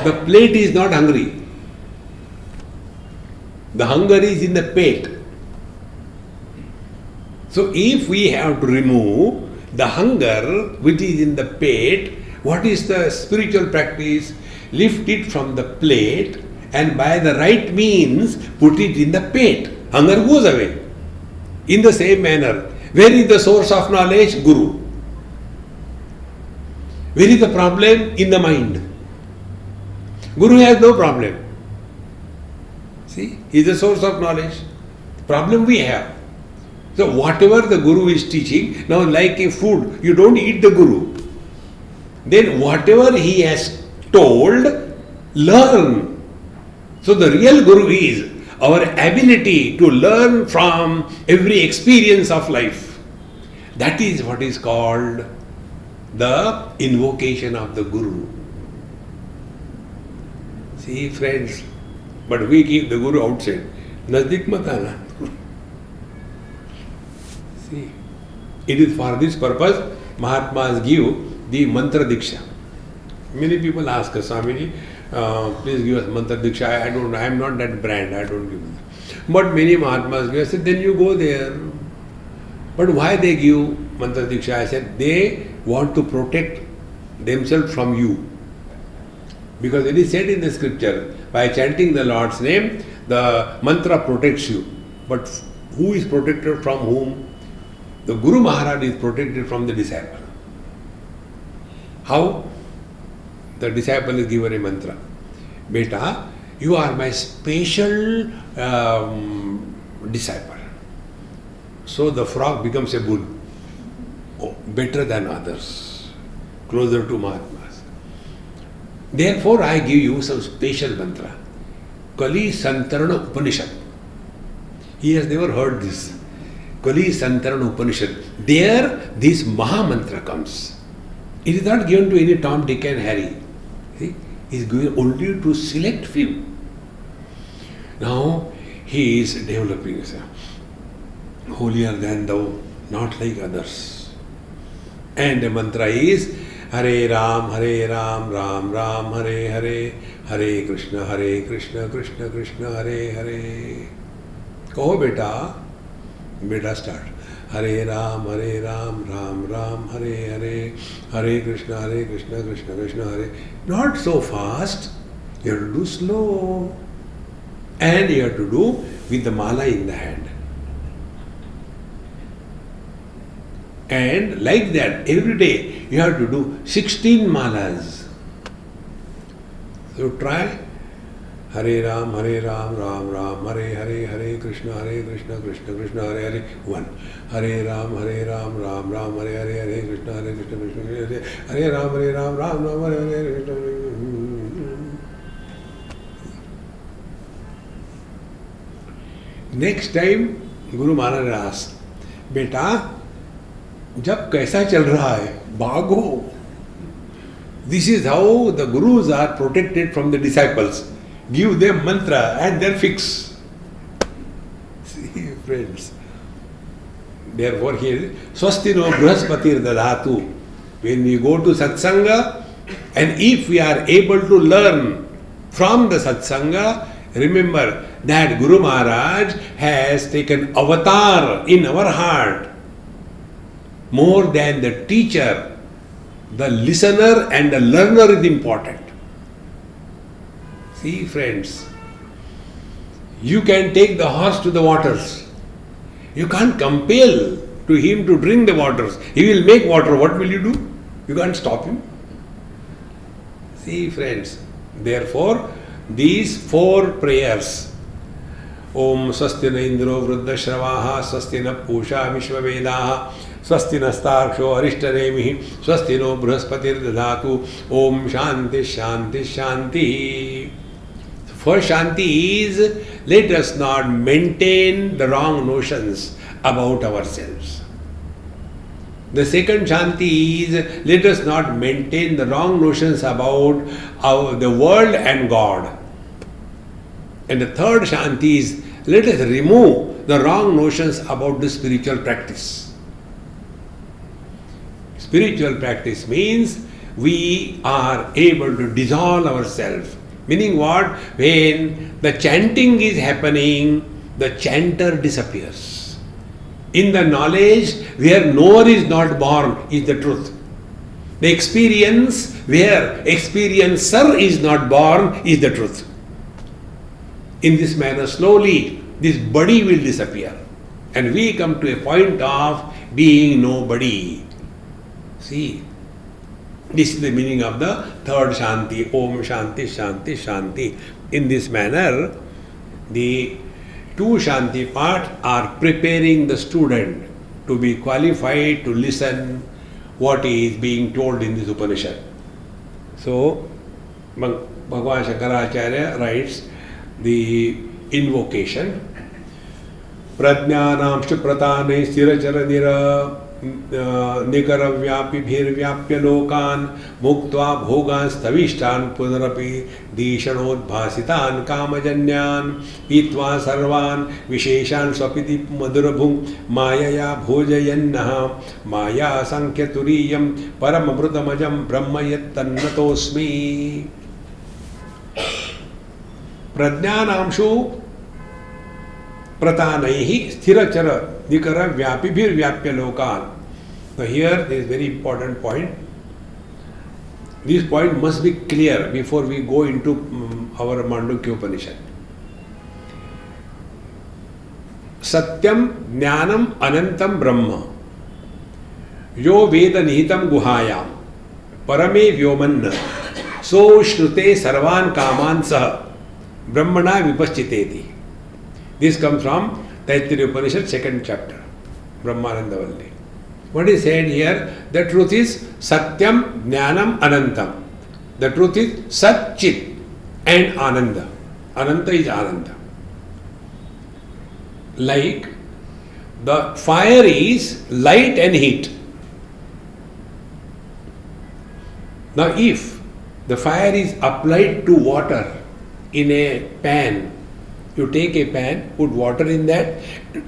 The plate is not hungry. The hunger is in the pate. So if we have to remove the hunger which is in the pate, what is the spiritual practice? Lift it from the plate and by the right means put it in the pate. Hunger goes away. In the same manner, where is the source of knowledge? Guru. Where is the problem? In the mind. Guru has no problem. See, he is the source of knowledge. Problem we have. So whatever the Guru is teaching, now like a food, you don't eat the Guru. Then whatever he has told, learn. So the real Guru is our ability to learn from every experience of life. That is what is called the invocation of the Guru. See, friends, but we keep the Guru outside. Nazdik mat aana. See, it is for this purpose Mahatmas give the mantra diksha. Many people ask us, Swamiji, please give us mantra diksha. I am not that brand, I don't give that. But many Mahatmas give. I said, then you go there. But why they give mantra diksha? I said, they want to protect themselves from you. Because it is said in the scripture, by chanting the Lord's name, the mantra protects you. But who is protected from whom? The Guru Maharaj is protected from the disciple. How? The disciple is given a mantra. Beta, you are my special disciple. So the frog becomes a bull. Oh, better than others. Closer to Mahatmas. Therefore, I give you some special mantra. Kali Santarana Upanishad. He has never heard this. Kali Santaran Upanishad. There, this Maha Mantra comes. It is not given to any Tom, Dick and Harry. See? It is given only to select few. Now, he is developing himself. Holier than thou, not like others. And the mantra is Hare Ram, Ram Ram, Hare Hare, Hare Krishna, Krishna Krishna, Hare Hare. Kaho beta, beta start. Hare Ram, Ram Ram, Hare Hare, Hare Krishna, Krishna Krishna, Hare. Not so fast, you have to do slow. And you have to do with the mala in the hand. And like that, every day you have to do 16 malas. So try Hare Ram, Ram Ram, Hare Hare, Hare Krishna, Krishna Krishna, Hare Hare. 1. Hare Ram, Ram Ram, Hare Hare, Hare Krishna, Krishna Krishna, Hare Ram, Ram Ram, Hare Hare, Krishna. Next time Guru Maharaj asked, बेटा जब कैसा चल रहा है भागो. This is how the gurus are protected from the disciples. Give them mantra and they're fixed. See, friends. Therefore here, Swastino Brahaspatir Dadhatu. When we go to Satsanga, and if we are able to learn from the Satsanga, remember that Guru Maharaj has taken avatar in our heart. More than the teacher, the listener and the learner is important. See, friends, you can take the horse to the waters. You can't compel to him to drink the waters. He will make water. What will you do? You can't stop him. See, friends, therefore, these 4 prayers, Om Swasti na Indro Vruddha Shravaha, Swasti na Pusha Vishwavedaha, Swasti Nastarsho Arishtanemihi, Swasti no Brahaspatir Dadhatu, Om Shanti Shanti Shanti. First Shanti is, let us not maintain the wrong notions about ourselves. The second Shanti is, let us not maintain the wrong notions about the world and God. And the third Shanti is, let us remove the wrong notions about the spiritual practice. Spiritual practice means we are able to dissolve ourselves. Meaning what? When the chanting is happening, the chanter disappears. In the knowledge where knower is not born is the truth. The experience where experiencer is not born is the truth. In this manner, slowly, this body will disappear. And we come to a point of being nobody. See, this is the meaning of the third Shanti. Om Shanti Shanti Shanti. In this manner, the 2 Shanti part are preparing the student to be qualified to listen what is being told in this Upanishad. So, Bhagavan Shankaracharya writes the invocation. Prajnanamscha pratane sthirachara nira निकरव्यापिभिर्व्याप्य लोकान् मुक्त्वा भोगान् स्थविष्टान् पुनरपि दीशनोद्भासितान् कामजन्यान् पीत्वा सर्वान् विशेषान् स्वपिति मधुरभुं मायया भोजयन्नः माया संख्यतुरीयं परममृतमजं ब्रह्म यत्तन्नतोऽस्मि. प्रज्ञानांशु प्रतानैः स्थिरचर निकर व्यापिभिर्व्याप्य लोकान्. So here there is very important point. This point must be clear before we go into our Mandukya Upanishad. Satyam Jnanam Anantam Brahma Yo Veda Nihitam Guhayam Parame Vyomanna So Shrute Sarvan Kaman Sah Brahmana Vipaschiteti. This comes from Taittiriya Upanishad, 2nd chapter, Brahmananda Valli. What is said here? The truth is Satyam, Jnanam, Anantam. The truth is Sat, Chit and Ananda. Ananta is Ananda. Like the fire is light and heat. Now if the fire is applied to water in a pan, you take a pan, put water in that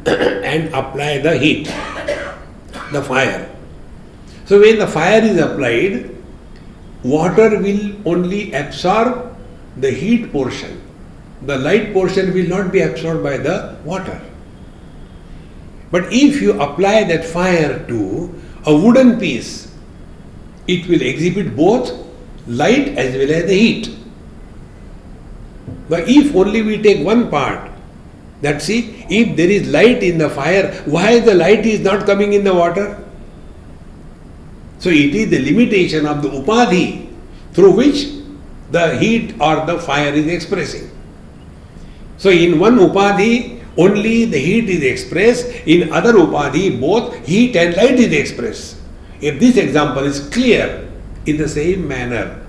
and apply the heat, the fire. So when the fire is applied, water will only absorb the heat portion. The light portion will not be absorbed by the water. But if you apply that fire to a wooden piece, it will exhibit both light as well as the heat. But if only we take one part, that see, if there is light in the fire, why the light is not coming in the water? So it is the limitation of the upadhi through which the heat or the fire is expressing. So in one upadhi, only the heat is expressed. In other upadhi, both heat and light is expressed. If this example is clear, in the same manner,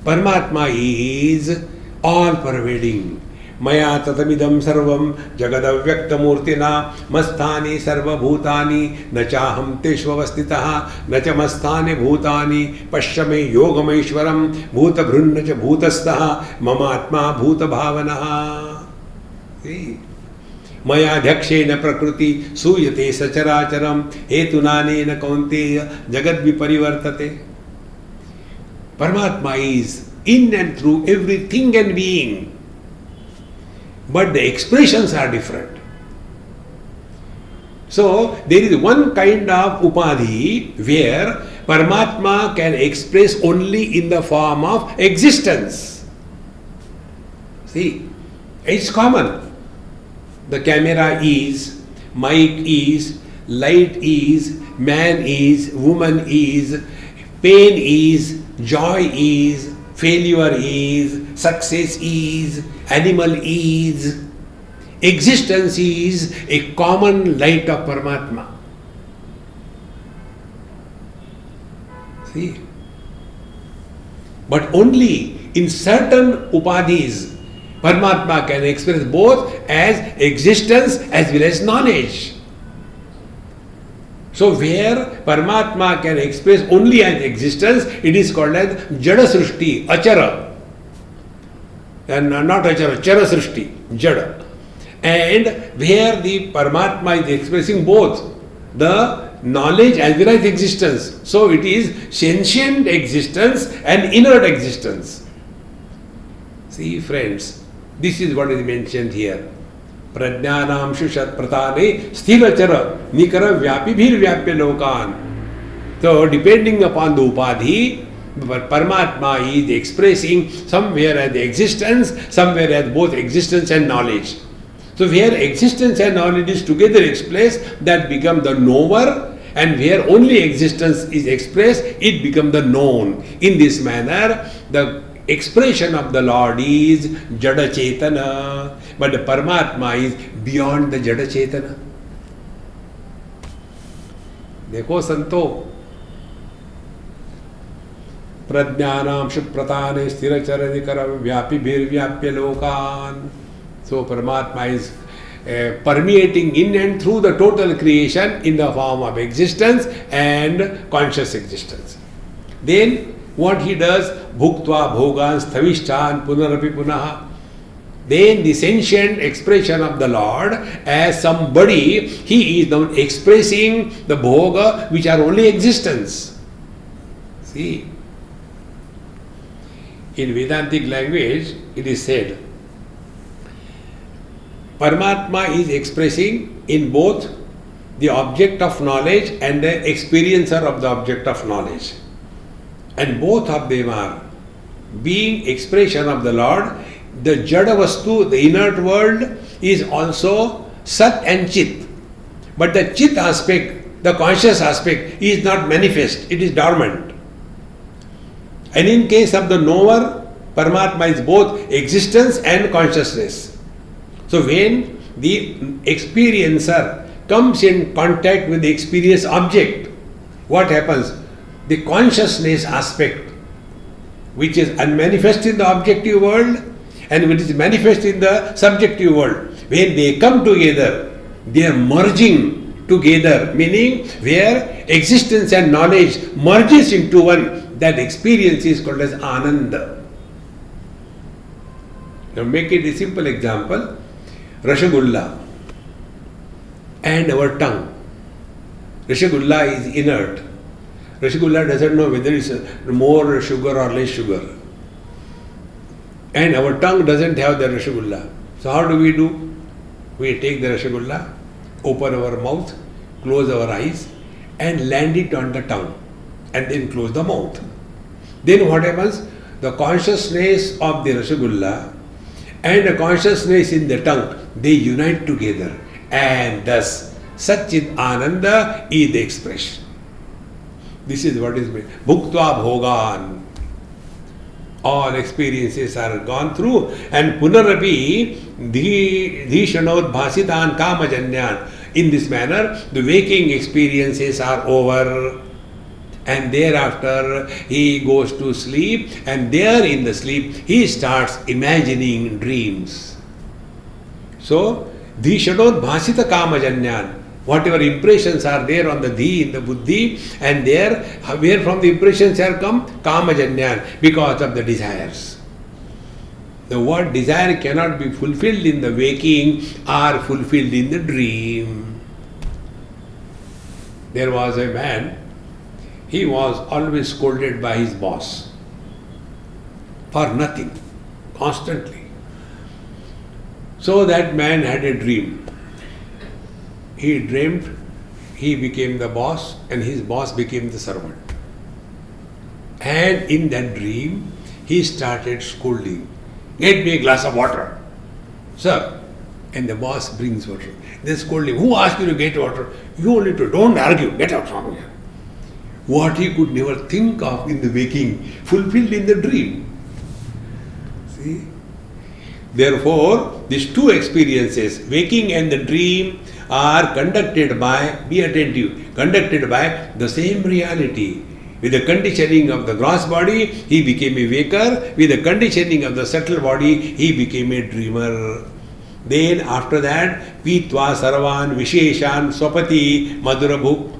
Paramatma is all-pervading. Maya tatamidam sarvam jagadavyaktamurtina masthani sarvabhutani nachaham teshvavastitaha nachamastane bhutani pashyame yogameshwaram bhutabhrunnacha bhutastaha mamatma bhutabhavanaha. See? Maya dhakshena prakriti suyate sacharacharam hetunanena kaunteya jagad viparivartate. Paramatma is in and through everything and being. But the expressions are different. So, there is one kind of upadhi where Paramatma can express only in the form of existence. See, it's common. The camera is, mic is, light is, man is, woman is, pain is, joy is, failure is, success is, animal is, existence is a common light of Paramatma. See? But only in certain upadhis, Paramatma can express both as existence as well as knowledge. So where Paramatma can express only as existence, it is called as Jada Srishti, Achara. And not Achara, Chara Srishti, Jada. And where the Paramatma is expressing both the knowledge as well as existence. So it is sentient existence and inert existence. See friends, this is what is mentioned here. Prajnanam shushat pratane sthirachara nikara vyapibhir vyapya lokan. So depending upon the upadhi, Paramatma is expressing somewhere as the existence, somewhere as both existence and knowledge. So where existence and knowledge is together expressed, that become the knower, and where only existence is expressed, it becomes the known. In this manner, the expression of the Lord is Jada Chetana, but the Paramatma is beyond the Jada Chetana. देखो संतो, प्रज्ञानाम शुप्रताने स्थिरचरनिकर व्यापिभिर्व्याप्य लोकान. So Paramatma is permeating in and through the total creation in the form of existence and conscious existence. Then what he does, bhuktva bhogan sthavishchan punarapi punaha. Then the sentient expression of the Lord as somebody, he is now expressing the bhoga which are only existence. See, in Vedantic language it is said, Paramatma is expressing in both the object of knowledge and the experiencer of the object of knowledge. And both of them are being expression of the Lord. The Jada Vastu, the inert world, is also Sat and Chit. But the Chit aspect, the conscious aspect, is not manifest, it is dormant. And in case of the knower, Paramatma is both existence and consciousness. So when the experiencer comes in contact with the experience object, what happens? The consciousness aspect, which is unmanifest in the objective world and which is manifest in the subjective world, when they come together, They are merging together, meaning where existence and knowledge merges into one, that experience is called as Ananda. Now make it a simple example, Rasgulla and our tongue. Rasgulla is inert. Rasgulla doesn't know whether it's more sugar or less sugar. And our tongue doesn't have the Rasgulla. So how do? We take the Rasgulla, open our mouth, close our eyes and land it on the tongue and then close the mouth. Then what happens? The consciousness of the Rasgulla and the consciousness in the tongue, they unite together and thus Satchit Ananda is the expression. This is what is meant. Bhuktva Bhogan. All experiences are gone through and Punarapi Dhishanod Bhasitan Kamajanyan. In this manner, the waking experiences are over and thereafter he goes to sleep and there in the sleep he starts imagining dreams. So, Dhishanod Bhasita Kamajanyan. Whatever impressions are there on the dhi in the buddhi and there, where from the impressions have come? Kamajanyan, because of the desires. The word desire cannot be fulfilled in the waking or fulfilled in the dream. There was a man, he was always scolded by his boss for nothing, constantly. So that man had a dream. He dreamed he became the boss and his boss became the servant. And in that dream, he started scolding. Get me a glass of water. Sir. And the boss brings water. They scold him. Who asked you to get water? You only to don't argue. Get out from here. What he could never think of in the waking, fulfilled in the dream. See? Therefore, these two experiences, waking and the dream, are conducted by, be attentive, conducted by the same reality. With the conditioning of the gross body, he became a waker. With the conditioning of the subtle body, he became a dreamer. Then after that, Pitva Sarvan Visheshan Swapati Madhurabhuk.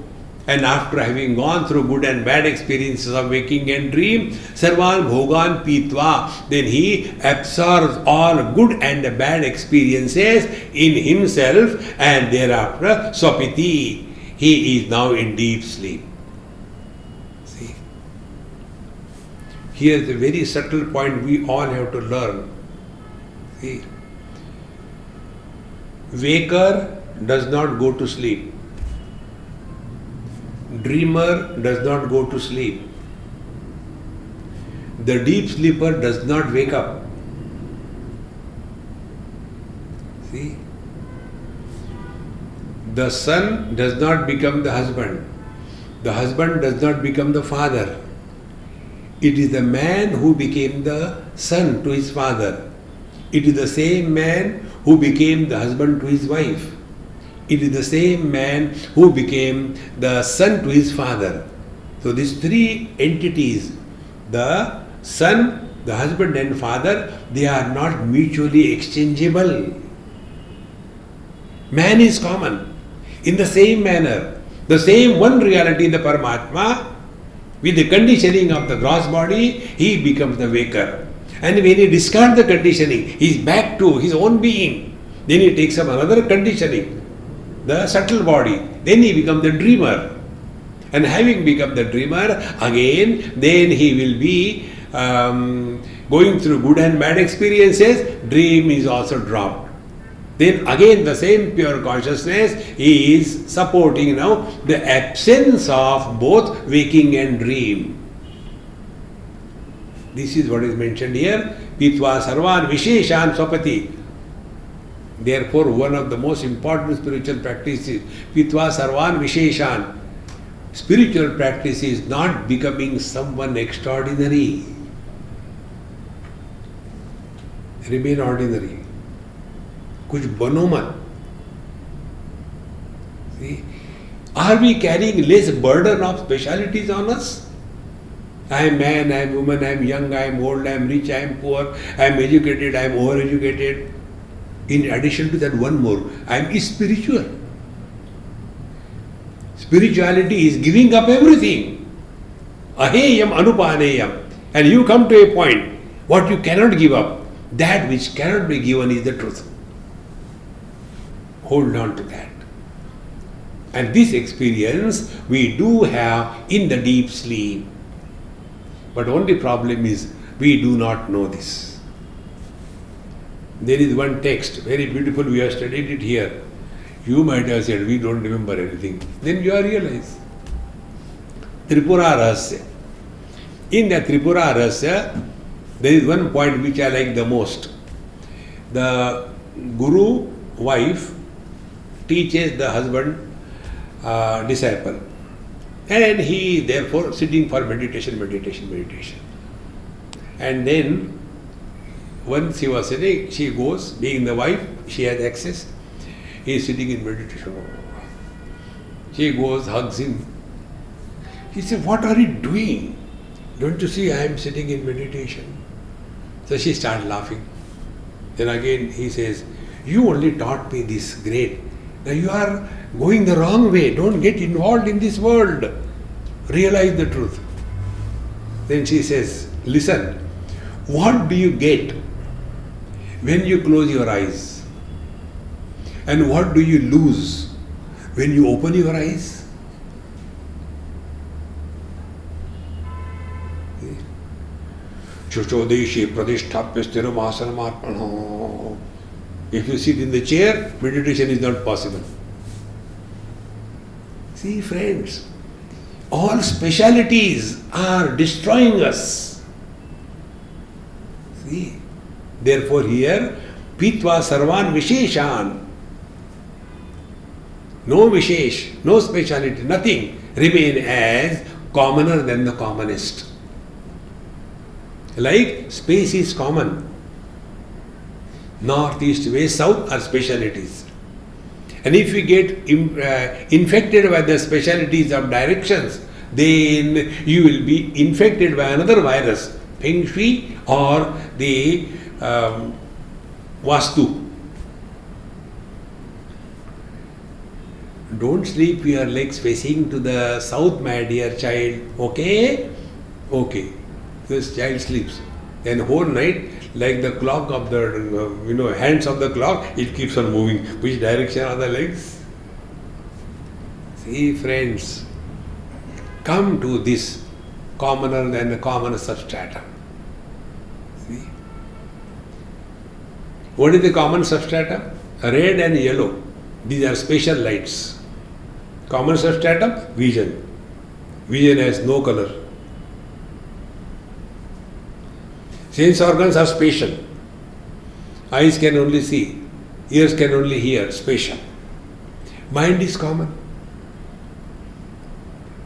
And after having gone through good and bad experiences of waking and dream, Sarvan Bhogan Pitva, then he absorbs all good and bad experiences in himself and thereafter Swapiti, he is now in deep sleep. See? Here is a very subtle point we all have to learn. See? Waker does not go to sleep. Dreamer does not go to sleep. The deep sleeper does not wake up. See? The son does not become the husband. The husband does not become the father. It is the man who became the son to his father. It is the same man who became the husband to his wife. It is the same man who became the son to his father. So these three entities, the son, the husband and father, they are not mutually exchangeable. Man is common. In the same manner, the same one reality, the Paramatma, with the conditioning of the gross body, he becomes the waker. And when he discards the conditioning, he is back to his own being. Then he takes up another conditioning, the subtle body. Then he becomes the dreamer. And having become the dreamer, again, then he will be going through good and bad experiences. Dream is also dropped. Then again the same pure consciousness is supporting now the absence of both waking and dream. This is what is mentioned here. Pitva Sarvan Visheshan Swapati. Therefore, one of the most important spiritual practices, Pitva Sarvan Visheshan. Spiritual practice is not becoming someone extraordinary. Remain ordinary. कुछ बनो मत. See? Are we carrying less burden of specialities on us? I am man, I am woman, I am young, I am old, I am rich, I am poor, I am educated, I am overeducated. In addition to that, one more, I am spiritual. Spirituality is giving up everything. Aheyam anupaneyam. And you come to a point, what you cannot give up, that which cannot be given is the truth. Hold on to that. And this experience we do have in the deep sleep. But only problem is we do not know this. There is one text, very beautiful, we have studied it here. You might have said, we don't remember anything. Then you realize. Tripura Rahasya. In the Tripura Rahasya, there is one point which I like the most. The Guru wife teaches the husband disciple. And he therefore sitting for meditation. And then once he was sitting, she goes, being the wife, she has access. He is sitting in meditation. She goes, hugs him. He said, what are you doing? Don't you see I am sitting in meditation? So she starts laughing. Then again he says, you only taught me this great. Now you are going the wrong way. Don't get involved in this world. Realize the truth. Then she says, listen, what do you get when you close your eyes? And what do you lose when you open your eyes? Chochodeshi pradishtapya sthiramasanamarpana. If you sit in the chair, meditation is not possible. See, friends, all specialities are destroying us. See, therefore here, pitva sarvan visheshan. No vishesh, no speciality, nothing remain as commoner than the commonest. Like space is common. North, east, west, south are specialities. And if we get infected by the specialities of directions, then you will be infected by another virus, Feng Shui or the Vastu. Don't sleep your legs facing to the south, my dear child. Okay? Okay. This child sleeps. Then whole night, like the clock of the, hands of the clock, it keeps on moving. Which direction are the legs? See, friends, come to this commoner than the common substratum. See? What is the common substratum? Red and yellow. These are special lights. Common substratum, vision. Vision has no color. Sense organs are spatial. Eyes can only see, ears can only hear, spatial. Mind is common.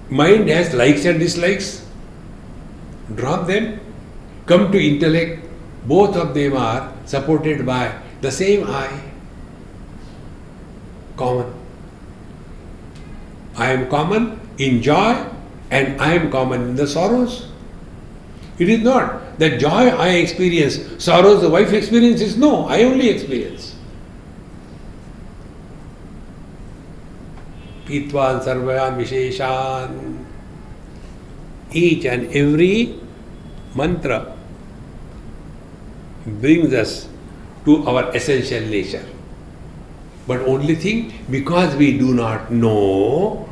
Mind has likes and dislikes. Drop them. Come to intellect. Both of them are supported by the same eye. Common. I am common in joy and I am common in the sorrows. It is not that joy I experience, sorrows the wife experiences. No, I only experience. Pitvan sarvayam visheshan. Each and every mantra brings us to our essential nature. But only thing, because we do not know,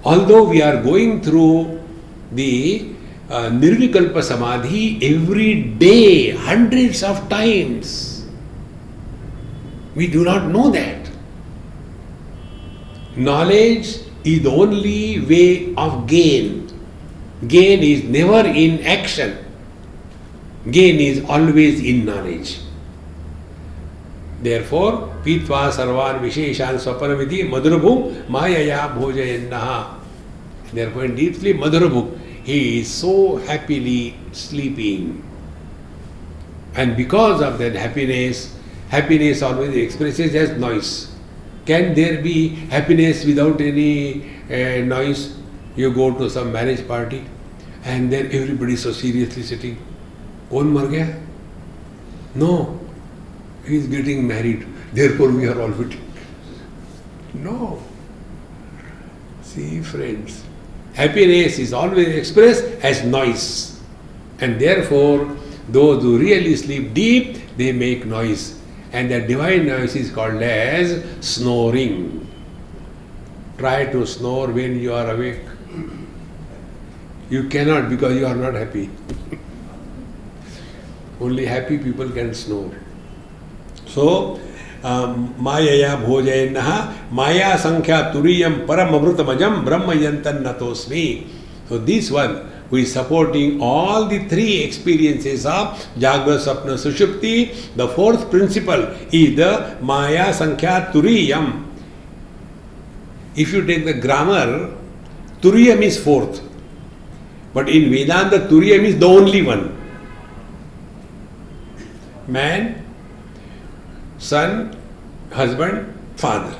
although we are going through the Nirvikalpa Samadhi every day, hundreds of times, we do not know that. Knowledge is the only way of gain. Gain is never in action. Gain is always in knowledge. Therefore, pitva sarvan visheshan swapanamiti madhurabhum mayaya bhojayannaha. Therefore, in deep sleep, madhurabhum, he is so happily sleeping. And because of that happiness, happiness always expresses as noise. Can there be happiness without any noise? You go to some marriage party and then everybody is so seriously sitting. Kaun mar gaya? No. He is getting married. Therefore we are all waiting. No. See, friends, happiness is always expressed as noise. And therefore, those who really sleep deep, they make noise. And that divine noise is called as snoring. Try to snore when you are awake. You cannot because you are not happy. Only happy people can snore. So, Mayaya bhojayennaha Maya sankhya turiyam paramamrutamajam brahmayantan natosmi. So this one who is supporting all the three experiences of Jagra, Sapna, Sushupti, the fourth principle is the Maya sankhya turiyam. If you take the grammar, turiyam is fourth. But in Vedanta, turiyam is the only one. Man, son, husband, father.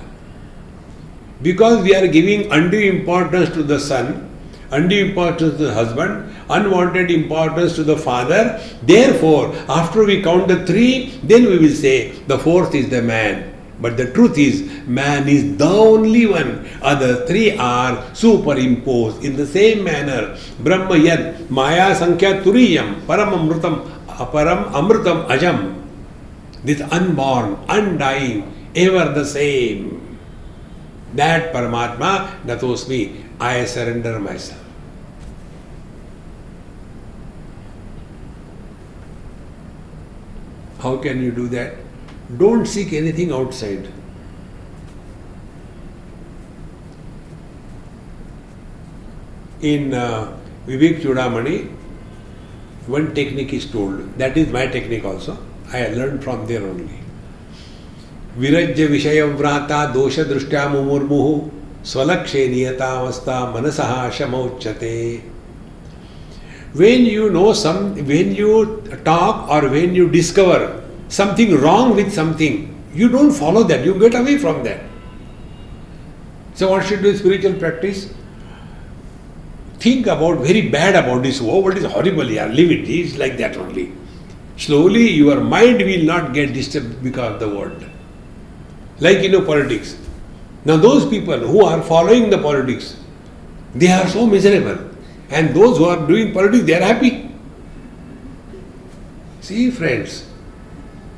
Because we are giving undue importance to the son, undue importance to the husband, unwanted importance to the father, therefore, after we count the three, then we will say the fourth is the man. But the truth is, man is the only one. Other three are superimposed in the same manner. Brahma yad, Maya sankhya turiyam, param amrutam ajam. This unborn, undying, ever the same. That Paramatma, natosmi, I surrender myself. How can you do that? Don't seek anything outside. In Vivek Chudamani, one technique is told. That is my technique also. I learned from there only. Virajya vishayam vrata dosha drushtya mumurmuhu swalakshe niyatavastha manasaha shamauchyate. When you talk or when you discover something wrong with something, you don't follow that, you get away from that. So what should do spiritual practice? Think about very bad about this. Oh, what is horrible here? Leave it. It's like that only. Slowly your mind will not get disturbed because of the word. Like politics. Now those people who are following the politics, they are so miserable. And those who are doing politics, they are happy. See, friends.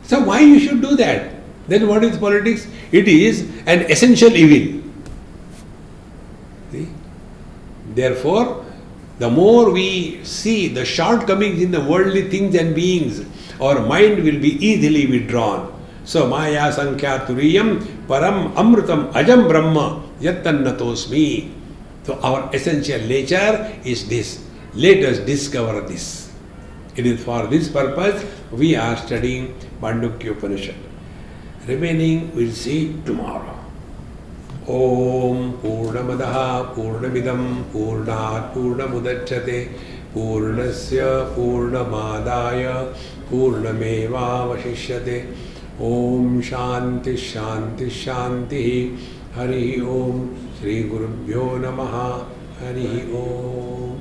So why you should do that? Then what is politics? It is an essential evil. See? Therefore, the more we see the shortcomings in the worldly things and beings, our mind will be easily withdrawn. So, Maya sankhya turiyam param amrutam ajam brahma yattannatosmi. So, our essential nature is this. Let us discover this. It is for this purpose we are studying Mandukya Upanishad. Remaining we'll see tomorrow. Om Purnamadaha Purnamidam Purnat Purnamudachyate Purnasya Purnamadaya Purnameva Vashishyate. Om Shanti Shanti Shanti. Hari Om Shri Gurubhyo Namaha. Hari Om.